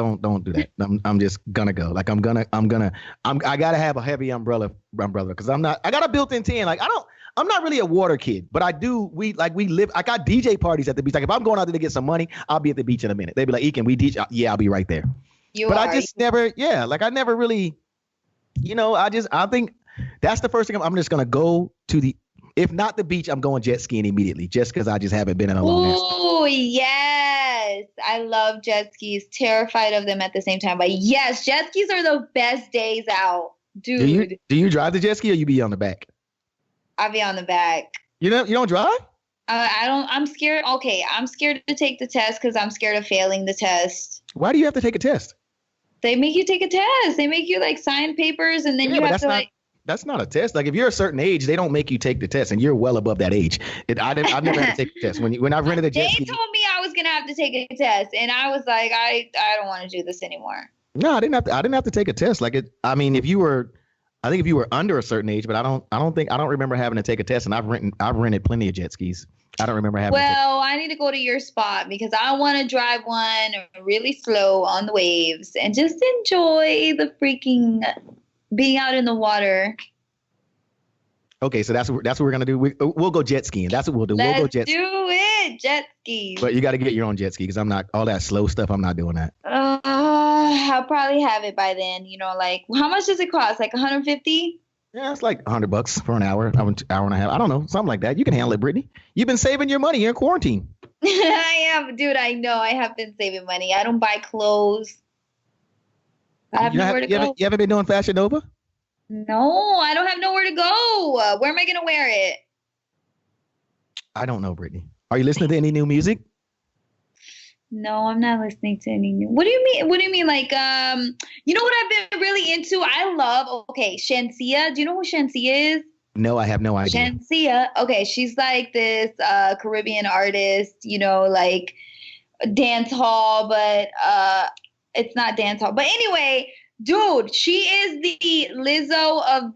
do that. I'm just gonna go. I gotta have a heavy umbrella because I got a built-in tan. I'm not really a water kid, but I do. We live. I got DJ parties at the beach. If I'm going out there to get some money, I'll be at the beach in a minute. They'd be like, Ekin, we DJ. Yeah, I'll be right there. I just never. Yeah, I never really. I think that's the first thing. I'm just gonna go to the. If not the beach, I'm going jet skiing immediately just because I just haven't been in a long time. Oh, yes. I love jet skis. Terrified of them at the same time. But yes, jet skis are the best days out. Dude. Do you drive the jet ski or you be on the back? I'll be on the back. You don't drive? I'm scared. Okay, I'm scared to take the test because I'm scared of failing the test. Why do you have to take a test? They make you take a test. They make you like sign papers, and then you have to like. That's not a test. Like if you're a certain age, they don't make you take the test, and you're well above that age. I've never had to take a test. When I rented a jet ski, they told me I was gonna have to take a test, and I was like, I don't want to do this anymore. No, I didn't have to take a test. Like it. I mean, if you were under a certain age, but I don't remember having to take a test. And I've rented plenty of jet skis. I don't remember having. Well, I need to go to your spot because I want to drive one really slow on the waves and just enjoy the freaking being out in the water. Okay, so that's what we're gonna do. We'll go jet skiing. That's what we'll do. We'll go jet. Do it, jet skis. But you got to get your own jet ski because I'm not all that slow stuff. I'm not doing that. I'll probably have it by then. You know, like how much does it cost? Like 150? Yeah, it's like $100 for an hour and a half. I don't know, something like that. You can handle it, Brittany. You've been saving your money. You're in quarantine. I am, dude. I know. I have been saving money. I don't buy clothes. I have nowhere to go. You haven't been doing Fashion Nova? No, I don't have nowhere to go. Where am I gonna wear it? I don't know, Brittany. Are you listening to any new music? No, I'm not listening to any new. What do you mean? What do you mean? Like, you know what I've been really into? I love, Shansia. Do you know who Shansia is? No, I have no idea. Shansia. Okay, she's like this Caribbean artist, you know, like dance hall, but it's not dance hall. But anyway, dude, she is the Lizzo of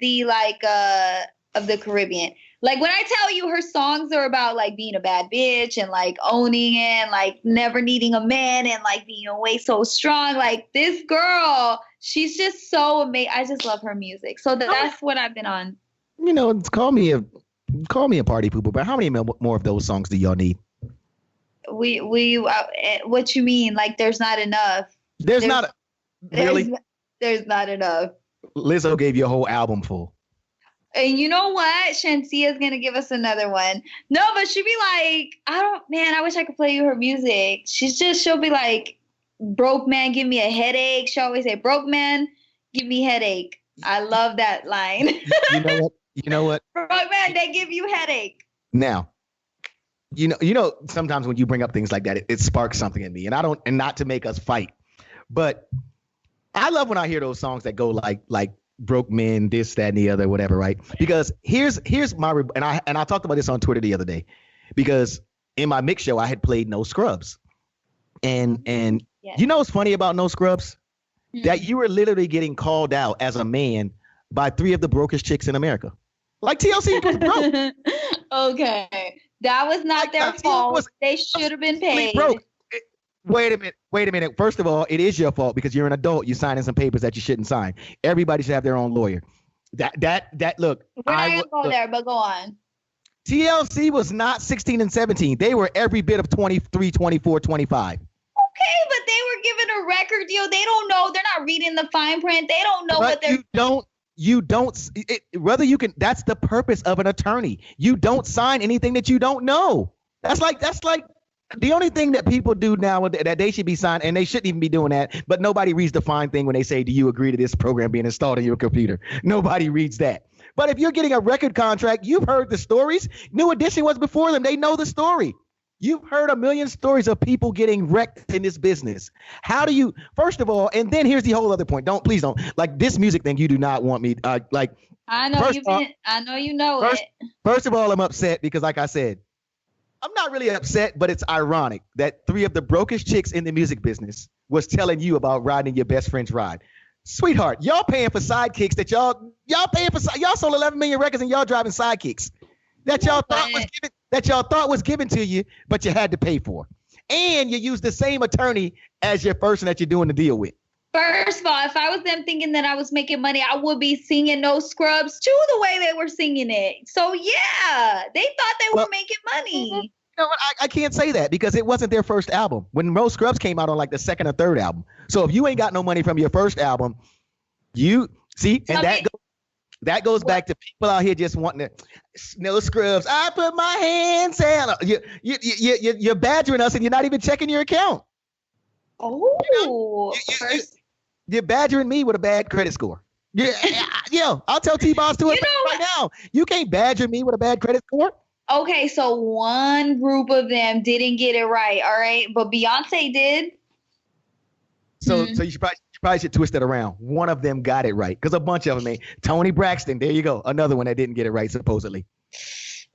the Caribbean. Like when I tell you her songs are about like being a bad bitch and like owning it and like never needing a man and like being always so strong. Like this girl, she's just so amazing. I just love her music. So that's what I've been on. You know, call me a party pooper, but how many more of those songs do y'all need? What you mean? Like there's not enough. There's not enough. Lizzo gave you a whole album full. And you know what? Shansia is going to give us another one. No, but she'd be like, I wish I could play you her music. She'll be like, broke man, give me a headache. She always say, broke man, give me headache. I love that line. You know what? Broke man, they give you headache. Now, you know, sometimes when you bring up things like that, it sparks something in me. And not to make us fight, but I love when I hear those songs that go like broke men, this, that, and the other, whatever, right? Because here's my and I talked about this on Twitter the other day, because in my mix show I had played No Scrubs, and yes. You know what's funny about No Scrubs? That you were literally getting called out as a man by 3 of the brokest chicks in America. Like TLC was broke. Okay, that was not their fault. They should have been paid. Broke. Wait a minute. First of all, it is your fault because you're an adult. You're signing some papers that you shouldn't sign. Everybody should have their own lawyer. Look. We're not going to go there, but go on. TLC was not 16 and 17. They were every bit of 23, 24, 25. Okay, but they were given a record deal. They don't know. They're not reading the fine print. They don't know what they're. Whether you can. That's the purpose of an attorney. You don't sign anything that you don't know. That's like. The only thing that people do now that they should be signed, and they shouldn't even be doing that, but nobody reads the fine thing when they say, do you agree to this program being installed in your computer? Nobody reads that. But if you're getting a record contract, you've heard the stories. New Edition was before them. They know the story. You've heard a million stories of people getting wrecked in this business. How do you, first of all, and then here's the whole other point. Please don't, like this music thing, you do not want me, like. I know you know it. First of all, I'm upset because like I said, I'm not really upset, but it's ironic that 3 of the brokest chicks in the music business was telling you about riding your best friend's ride. Sweetheart, y'all paying for sidekicks that y'all sold 11 million records and y'all driving sidekicks that y'all thought was given to you, but you had to pay for. And you use the same attorney as your person that you're doing the deal with. First of all, if I was them thinking that I was making money, I would be singing No Scrubs too, the way they were singing it. So yeah, they thought they were making money. You know what? I can't say that because it wasn't their first album. When No Scrubs came out on like the second or third album. So if you ain't got no money from your first album, you see, and that goes back to people out here just wanting to No Scrubs. I put my hands down. You're badgering us and you're not even checking your account. Oh, you're badgering me with a bad credit score. Yeah, I'll tell T-Boss to it right now. You can't badger me with a bad credit score. Okay, so one group of them didn't get it right, all right? But Beyonce did. So you probably should twist it around. One of them got it right because a bunch of them made. Tony Braxton, there you go. Another one that didn't get it right, supposedly.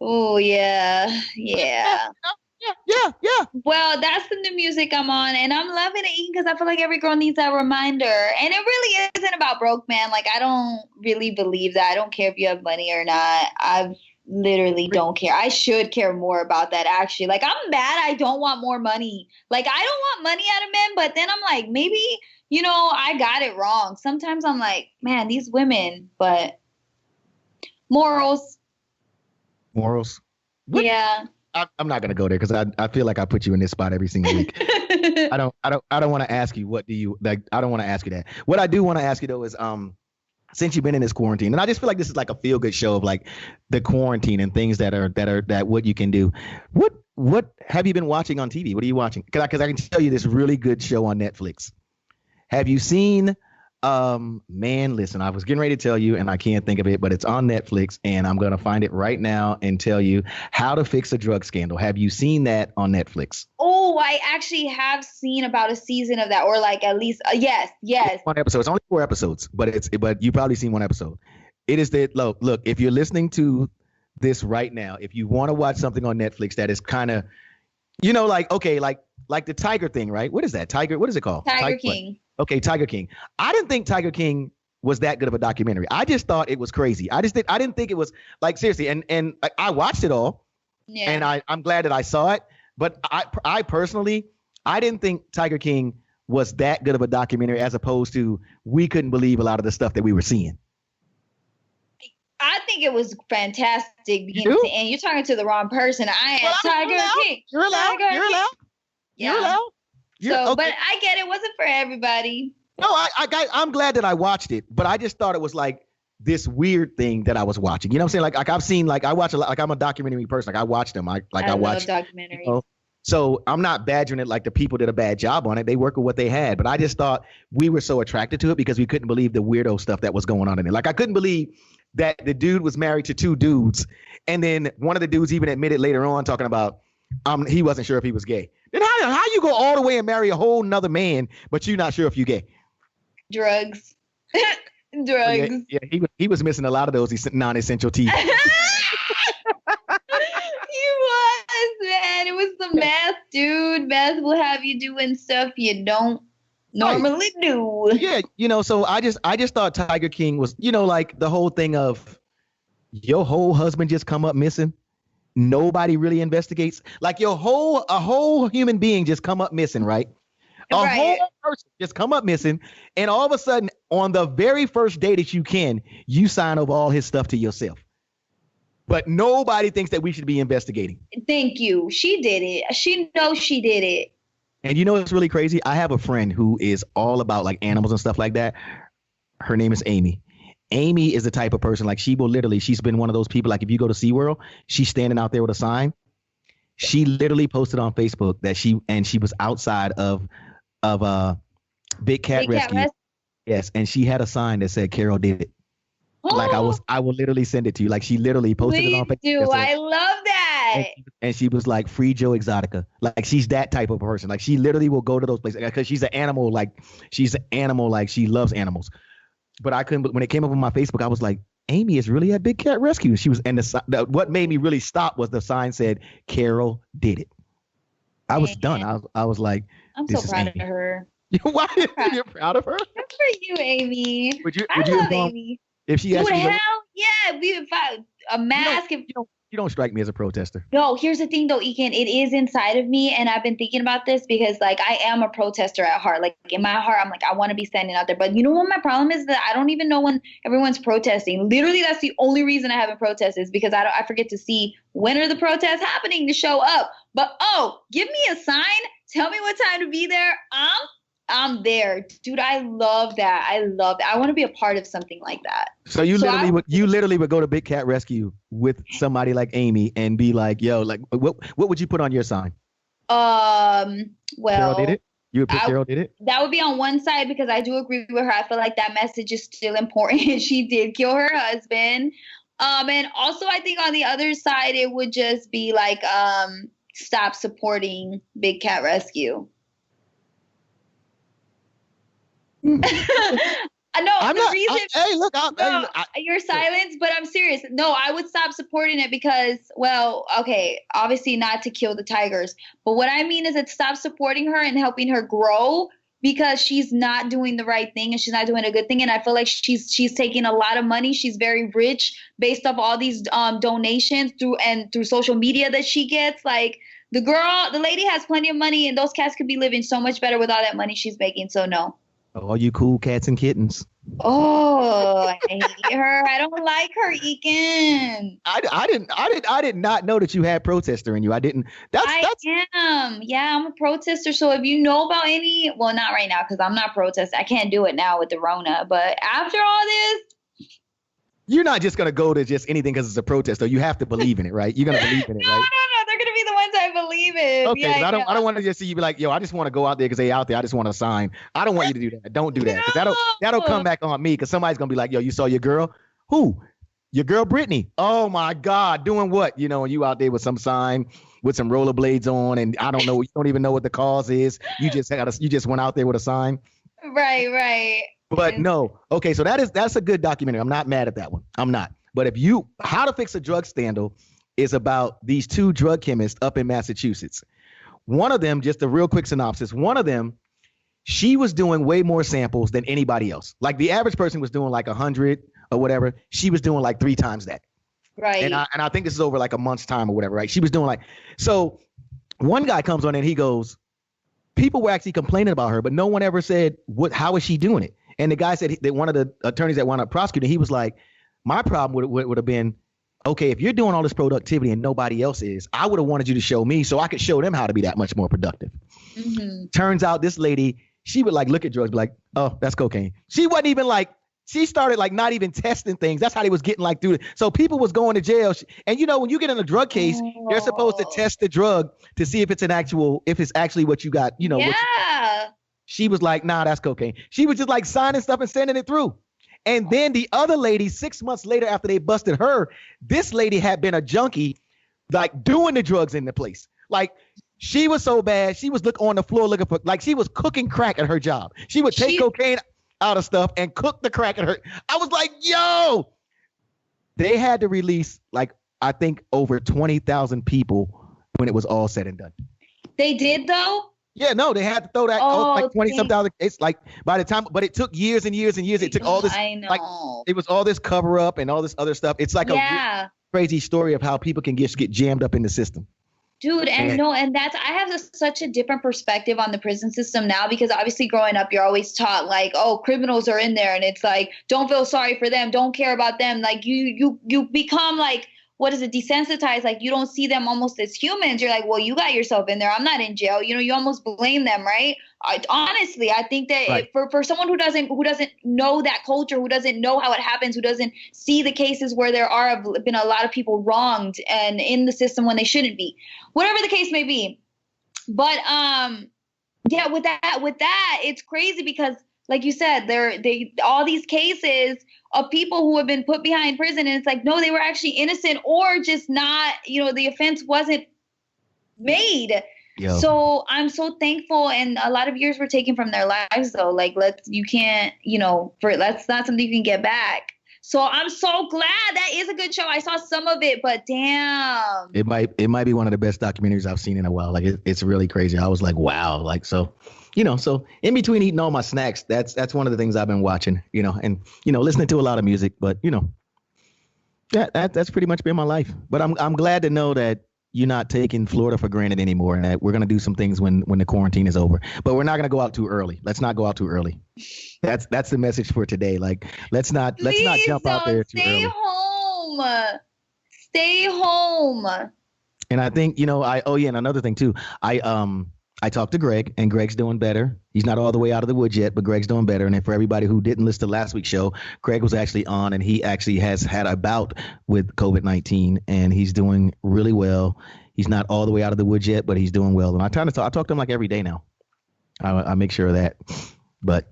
Oh, yeah. Yeah. Yeah. Well, that's the new music I'm on, and I'm loving it because I feel like every girl needs that reminder. And it really isn't about broke, man. Like, I don't really believe that. I don't care if you have money or not. I literally don't care. I should care more about that, actually. Like, I'm bad. I don't want more money. Like, I don't want money out of men, but then I'm like, maybe, I got it wrong. Sometimes I'm like, man, these women, but morals. Morals. What? Yeah. I'm not gonna go there because I feel like I put you in this spot every single week. I don't want to ask you what do you like. I don't want to ask you that. What I do want to ask you though is since you've been in this quarantine, and I just feel like this is like a feel good show of like the quarantine and things that what you can do. What have you been watching on TV? What are you watching? Because I can tell you this really good show on Netflix. Have you seen? Man, listen, I was getting ready to tell you and I can't think of it, but it's on Netflix and I'm going to find it right now and tell you How to Fix a Drug Scandal. Have you seen that on Netflix? Oh, I actually have seen about a season of that, or like at least, yes. One episode. It's only 4 episodes, but you've probably seen one episode. It is that, look, if you're listening to this right now, if you want to watch something on Netflix that is kind of, like the Tiger thing, right? What is that? Tiger, what is it called? Tiger King. Okay, Tiger King. I didn't think Tiger King was that good of a documentary. I just thought it was crazy. I didn't think it was like seriously. And I watched it all, and I'm glad that I saw it. But I personally, I didn't think Tiger King was that good of a documentary as opposed to we couldn't believe a lot of the stuff that we were seeing. I think it was fantastic beginning to end. You're talking to the wrong person. I am Tiger King. You're allowed. So, okay. But I get it wasn't for everybody. No, I'm glad that I watched it, but I just thought it was like this weird thing that I was watching. You know what I'm saying? Like I've seen, like I watch a lot, like I'm a documentary person. Like I watch them. I watch documentaries. So I'm not badgering it like the people did a bad job on it. They work with what they had, but I just thought we were so attracted to it because we couldn't believe the weirdo stuff that was going on in it. Like I couldn't believe that the dude was married to 2 dudes, and then one of the dudes even admitted later on talking about he wasn't sure if he was gay. Then how you go all the way and marry a whole nother man, but you're not sure if you're gay? Drugs. Yeah, he was missing a lot of those non-essential teeth. He was, man. It was the meth, dude. Meth will have you doing stuff you don't normally do. Yeah, so I just thought Tiger King was, like the whole thing of your whole husband just come up missing. Nobody really investigates. Like a whole human being just come up missing, right? A whole person just come up missing, and all of a sudden, on the very first day that you sign over all his stuff to yourself. But nobody thinks that we should be investigating. Thank you. She did it. She knows she did it. And it's really crazy. I have a friend who is all about like animals and stuff like that. Her name is Amy. Amy is the type of person, like she's been one of those people, like if you go to SeaWorld, she's standing out there with a sign. She literally posted on Facebook that she was outside of Big Cat Rescue. Yes, and she had a sign that said Carol did it. Like I will literally send it to you. Like she literally posted it on Facebook. I love that. And she was like, free Joe Exotica. Like she's that type of person. Like she literally will go to those places because she's an animal. Like she loves animals. But I couldn't. When it came up on my Facebook, I was like, Amy is really at Big Cat Rescue. She was, and what made me really stop was the sign said Carol did it. I was done. I was like, I'm so proud of her. Why are you proud of her? Good for you, Amy. I love Amy. If she actually, yeah, we would find a mask. You don't strike me as a protester. No, here's the thing though, Ekin. It is inside of me, and I've been thinking about this because like I am a protester at heart. Like in my heart, I'm like I want to be standing out there. But you know what my problem is? That I don't even know when everyone's protesting. Literally, that's the only reason I haven't protested is because I forget to see when are the protests happening to show up. But give me a sign. Tell me what time to be there. I'm there. Dude, I love that. I want to be a part of something like that. So you literally would go to Big Cat Rescue with somebody like Amy and be like, yo, like what would you put on your sign? Well, Carol did it? You would put Carol did it? That would be on one side because I do agree with her. I feel like that message is still important. She did kill her husband. And also I think on the other side it would just be like stop supporting Big Cat Rescue. No, I'm the not. reason. Your silence, but I'm serious. No, I would stop supporting it because, well, okay, obviously not to kill the tigers, but what I mean is that stop supporting her and helping her grow because she's not doing the right thing and she's not doing a good thing. And I feel like she's taking a lot of money. She's very rich based off all these donations through social media that she gets. Like the lady has plenty of money, and those cats could be living so much better with all that money she's making. So no. All you cool cats and kittens. Oh, I hate her. I don't like her, Ekin. I did not know that you had protester in you. I didn't. I am. Yeah, I'm a protester. So if you know about any, well, not right now because I'm not protesting. I can't do it now with the Rona. But after all this, you're not just gonna go to just anything because it's a protest. Though you have to believe in it, right? You're gonna believe in it, right? No. They're gonna be the ones I believe in. Okay, yeah, I don't want to just see you be like, yo, I just want to go out there because they out there. I just want to sign. I don't want you to do that. Don't do that because that'll come back on me because somebody's gonna be like, yo, you saw your girl? Who? Your girl Brittany. Oh my God, doing what? You know, and you out there with some sign with some rollerblades on, and I don't know. You don't even know what the cause is. You just went out there with a sign. Right. But no. Okay, so that's a good documentary. I'm not mad at that one. I'm not. But How to Fix a Drug Scandal is about these two drug chemists up in Massachusetts. One of them, just a real quick synopsis, one of them, she was doing way more samples than anybody else. Like the average person was doing like 100 or whatever. She was doing like 3 times that. Right. And I think this is over like a month's time or whatever, right? She was doing so one guy comes on and he goes, people were actually complaining about her, but no one ever said, how is she doing it? And the guy said that one of the attorneys that wound up prosecuting, he was like, my problem would have been, okay, if you're doing all this productivity and nobody else is, I would have wanted you to show me so I could show them how to be that much more productive. Mm-hmm. Turns out this lady, she would like look at drugs, be like, oh, that's cocaine. She wasn't even like, she started like not even testing things. That's how they was getting like through it. So people was going to jail. And you know, when you get in a drug case, they're supposed to test the drug to see if it's actually what you got, you know. Yeah. She was like, nah, that's cocaine. She was just like signing stuff and sending it through. And then the other lady, 6 months later after they busted her, this lady had been a junkie, like doing the drugs in the place. Like she was so bad, she was on the floor looking for, like she was cooking crack at her job. She would take cocaine out of stuff and cook the crack at her. I was like, yo, they had to release like, I think over 20,000 people when it was all said and done. They did though? Yeah, no, they had to throw that like 20-some thousand. It's like by the time, but it took years and years and years. It took all this, like it was all this cover up and all this other stuff. It's like a crazy story of how people can just get jammed up in the system. Dude, and I have such a different perspective on the prison system now because obviously growing up, you're always taught like, oh, criminals are in there, and it's like, don't feel sorry for them, don't care about them. Like you become like, what is it, desensitized? Like you don't see them almost as humans. You're like, well, you got yourself in there. I'm not in jail. You know, you almost blame them, right? Honestly, I think that for someone who doesn't know that culture, who doesn't know how it happens, who doesn't see the cases where there have been a lot of people wronged and in the system when they shouldn't be, whatever the case may be. But yeah, with that, it's crazy because, like you said, they all these cases of people who have been put behind prison, and it's like, no, they were actually innocent or just not, you know, the offense wasn't made. Yo. So I'm so thankful, and a lot of years were taken from their lives though. Like you can't, you know, that's not something you can get back. So I'm so glad. That is a good show. I saw some of it, but damn. It might be one of the best documentaries I've seen in a while. Like it's really crazy. I was like, wow. Like, so, you know, so in between eating all my snacks, that's one of the things I've been watching, you know, and, you know, listening to a lot of music, but, you know, that's pretty much been my life. But I'm glad to know that you're not taking Florida for granted anymore, and that we're going to do some things when the quarantine is over. But we're not going to go out too early. Let's not go out too early. That's the message for today. Like, let's not jump out there too early. Stay home. And I think, you know, and another thing too, I talked to Greg, and Greg's doing better. He's not all the way out of the woods yet, but Greg's doing better. And then for everybody who didn't listen to last week's show, Greg was actually on, and he actually has had a bout with COVID-19, and he's doing really well. He's not all the way out of the woods yet, but he's doing well. And I talk to him like every day now. I make sure of that. But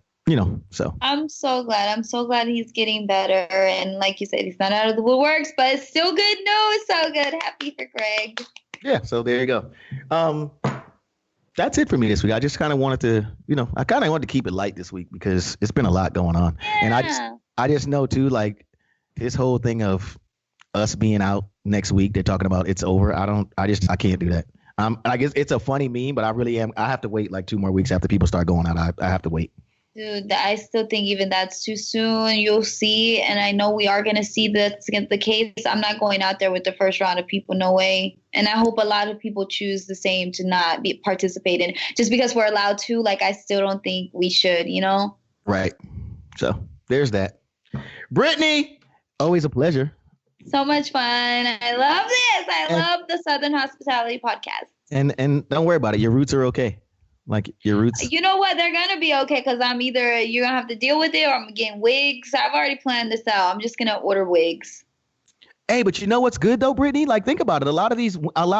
So. I'm so glad. I'm so glad he's getting better. And like you said, he's not out of the woodworks, but it's still good news. So good. Happy for Greg. Yeah. So there you go. That's it for me this week. I just kind of wanted to, I kind of wanted to keep it light this week because it's been a lot going on. Yeah. And I just know too, like this whole thing of us being out next week, they're talking about it's over. I can't do that. I guess it's a funny meme, but I really am. I have to wait like 2 more weeks after people start going out. I have to wait. Dude, I still think even that's too soon. You'll see, and I know we are going to see that's the case. I'm not going out there with the first round of people, no way. And I hope a lot of people choose the same to not participate in. Just because we're allowed to, like, I still don't think we should, Right. So there's that. Brittany, always a pleasure. So much fun. I love this. I love the Southern Hospitality Podcast. And don't worry about it. Your roots are okay. Like your roots. You know what? They're going to be okay because I'm either you're going to have to deal with it or I'm getting wigs. I've already planned this out. I'm just going to order wigs. Hey, but you know what's good though, Brittany? Like think about it. A lot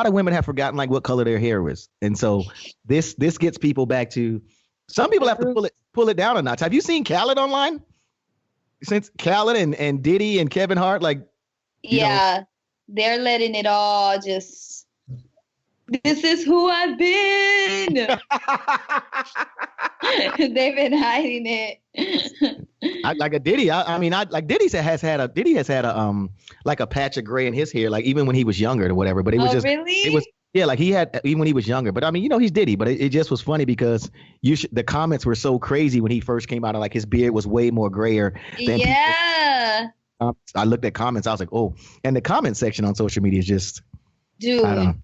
of women have forgotten like what color their hair is. And so this gets people back to some people have to pull it down a notch. Have you seen Khaled online? Since Khaled and Diddy and Kevin Hart, like they're letting it all just this is who I've been. They've been hiding it. Like a Diddy. Like Diddy has had a like a patch of gray in his hair, like even when he was younger or whatever. But it was really? It was like he had even when he was younger. But I mean, he's Diddy. But it just was funny because the comments were so crazy when he first came out, and like his beard was way more grayer than people. I looked at comments. I was like, oh, and the comment section on social media is just, dude.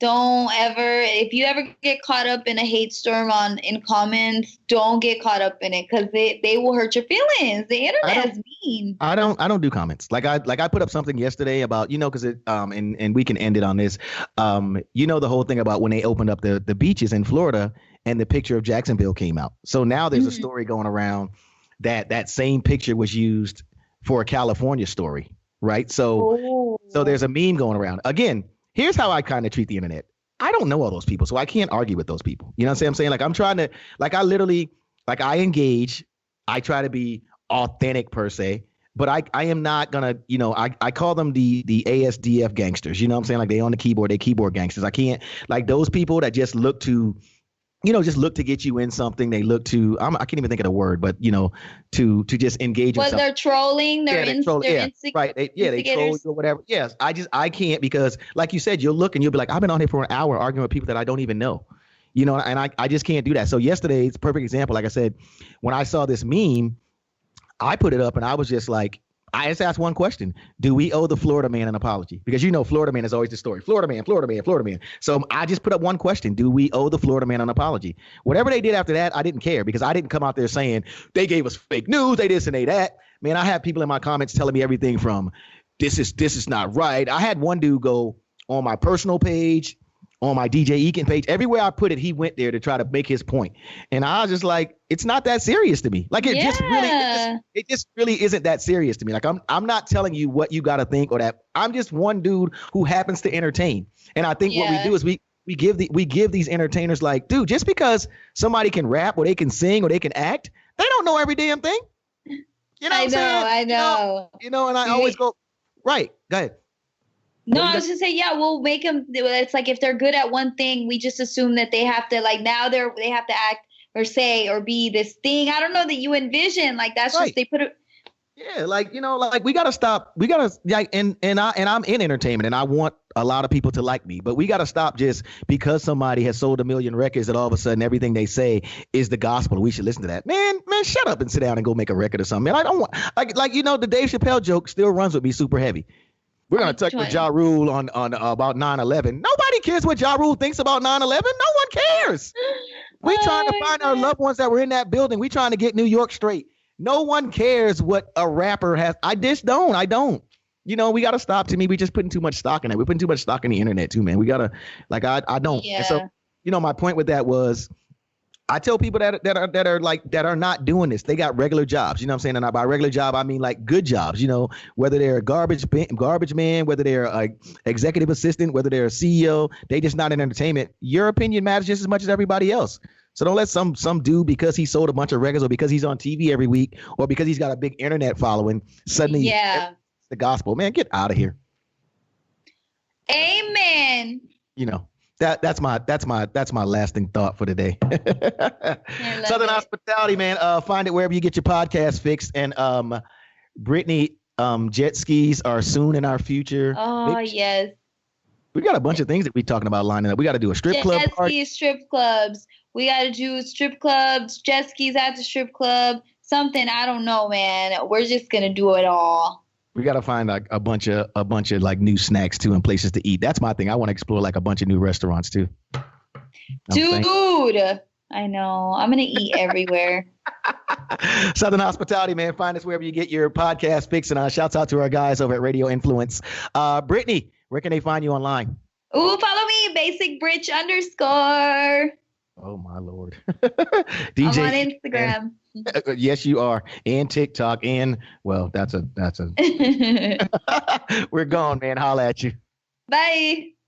Don't ever, if you ever get caught up in a hate storm in comments, don't get caught up in it because they will hurt your feelings. The internet is mean. I don't do comments. Like I put up something yesterday about, because it and we can end it on this. The whole thing about when they opened up the beaches in Florida and the picture of Jacksonville came out. So now there's a story going around that same picture was used for a California story, right? So there's a meme going around. Again, here's how I kind of treat the internet. I don't know all those people, so I can't argue with those people. You know what I'm saying? Like I'm trying to, like I literally, like I engage. I try to be authentic per se, but I am not gonna, I call them the ASDF gangsters. You know what I'm saying? Like they on the keyboard, they keyboard gangsters. I can't, like those people that just look to, just look to get you in something. They look to, I can't even think of the word, but to just engage. Well, they're trolling. They're right. They troll you or whatever. Yes, I can't because, like you said, you'll look and you'll be like, I've been on here for an hour arguing with people that I don't even know, and I just can't do that. So yesterday, it's a perfect example. Like I said, when I saw this meme, I put it up and I was just like, I just asked one question. Do we owe the Florida man an apology? Because Florida man is always the story. Florida man, Florida man, Florida man. So I just put up one question. Do we owe the Florida man an apology? Whatever they did after that, I didn't care because I didn't come out there saying they gave us fake news, they this and they that. Man, I have people in my comments telling me everything from this is not right. I had one dude go on my personal page, on my DJ Ekin page, everywhere I put it, he went there to try to make his point. And I was just like, it's not that serious to me. Like it just really isn't that serious to me. Like I'm not telling you what you got to think or that. I'm just one dude who happens to entertain. And I think what we do is we give these entertainers like, dude, just because somebody can rap or they can sing or they can act, they don't know every damn thing. You know what I'm saying? I know. And I always go, right, go ahead. No, I was just saying, we'll make them. It's like if they're good at one thing, we just assume that they have to now they have to act or say or be this thing. I don't know that you envision like that's right. Just they put it. Yeah, like we gotta stop. We gotta and I'm in entertainment and I want a lot of people to like me, but we gotta stop just because somebody has sold 1 million records that all of a sudden everything they say is the gospel. We should listen to that. Man, shut up and sit down and go make a record or something. Man, I don't want the Dave Chappelle joke still runs with me super heavy. We're going to touch with Ja Rule on about 9/11. Nobody cares what Ja Rule thinks about 9/11. No one cares. We trying to find our loved ones that were in that building. We trying to get New York straight. No one cares what a rapper has. I don't. We got to stop. To me, we just putting too much stock in it. We're putting too much stock in the internet too, man. We got to, I don't. Yeah. And so, my point with that was, I tell people that are not doing this. They got regular jobs. You know what I'm saying? And by regular job, I mean like good jobs. Whether they're a garbage man, whether they're a executive assistant, whether they're a CEO, they just not in entertainment. Your opinion matters just as much as everybody else. So don't let some dude, because he sold a bunch of records or because he's on TV every week or because he's got a big internet following, suddenly the gospel. Man, get out of here. Amen. You know, that's my lasting thought for today. Southern Hospitality, man. Find it wherever you get your podcast fixed. And Brittany, jet skis are soon in our future. Oh, yes. We got a bunch of things that we're talking about lining up. We got to do a strip club party. Strip clubs. We got to do strip clubs, jet skis at the strip club, something. I don't know, man. We're just going to do it all. We got to find like a bunch of like new snacks too and places to eat. That's my thing. I want to explore like a bunch of new restaurants too. Dude, I know. I'm going to eat everywhere. Southern Hospitality, man. Find us wherever you get your podcast fix. And shouts out to our guys over at Radio Influence. Brittany, where can they find you online? Ooh, follow me, _basic_britch. Oh my Lord. DJ, I'm on Instagram. Yes, you are. And TikTok. And well, that's a we're gone, man. Holla at you. Bye.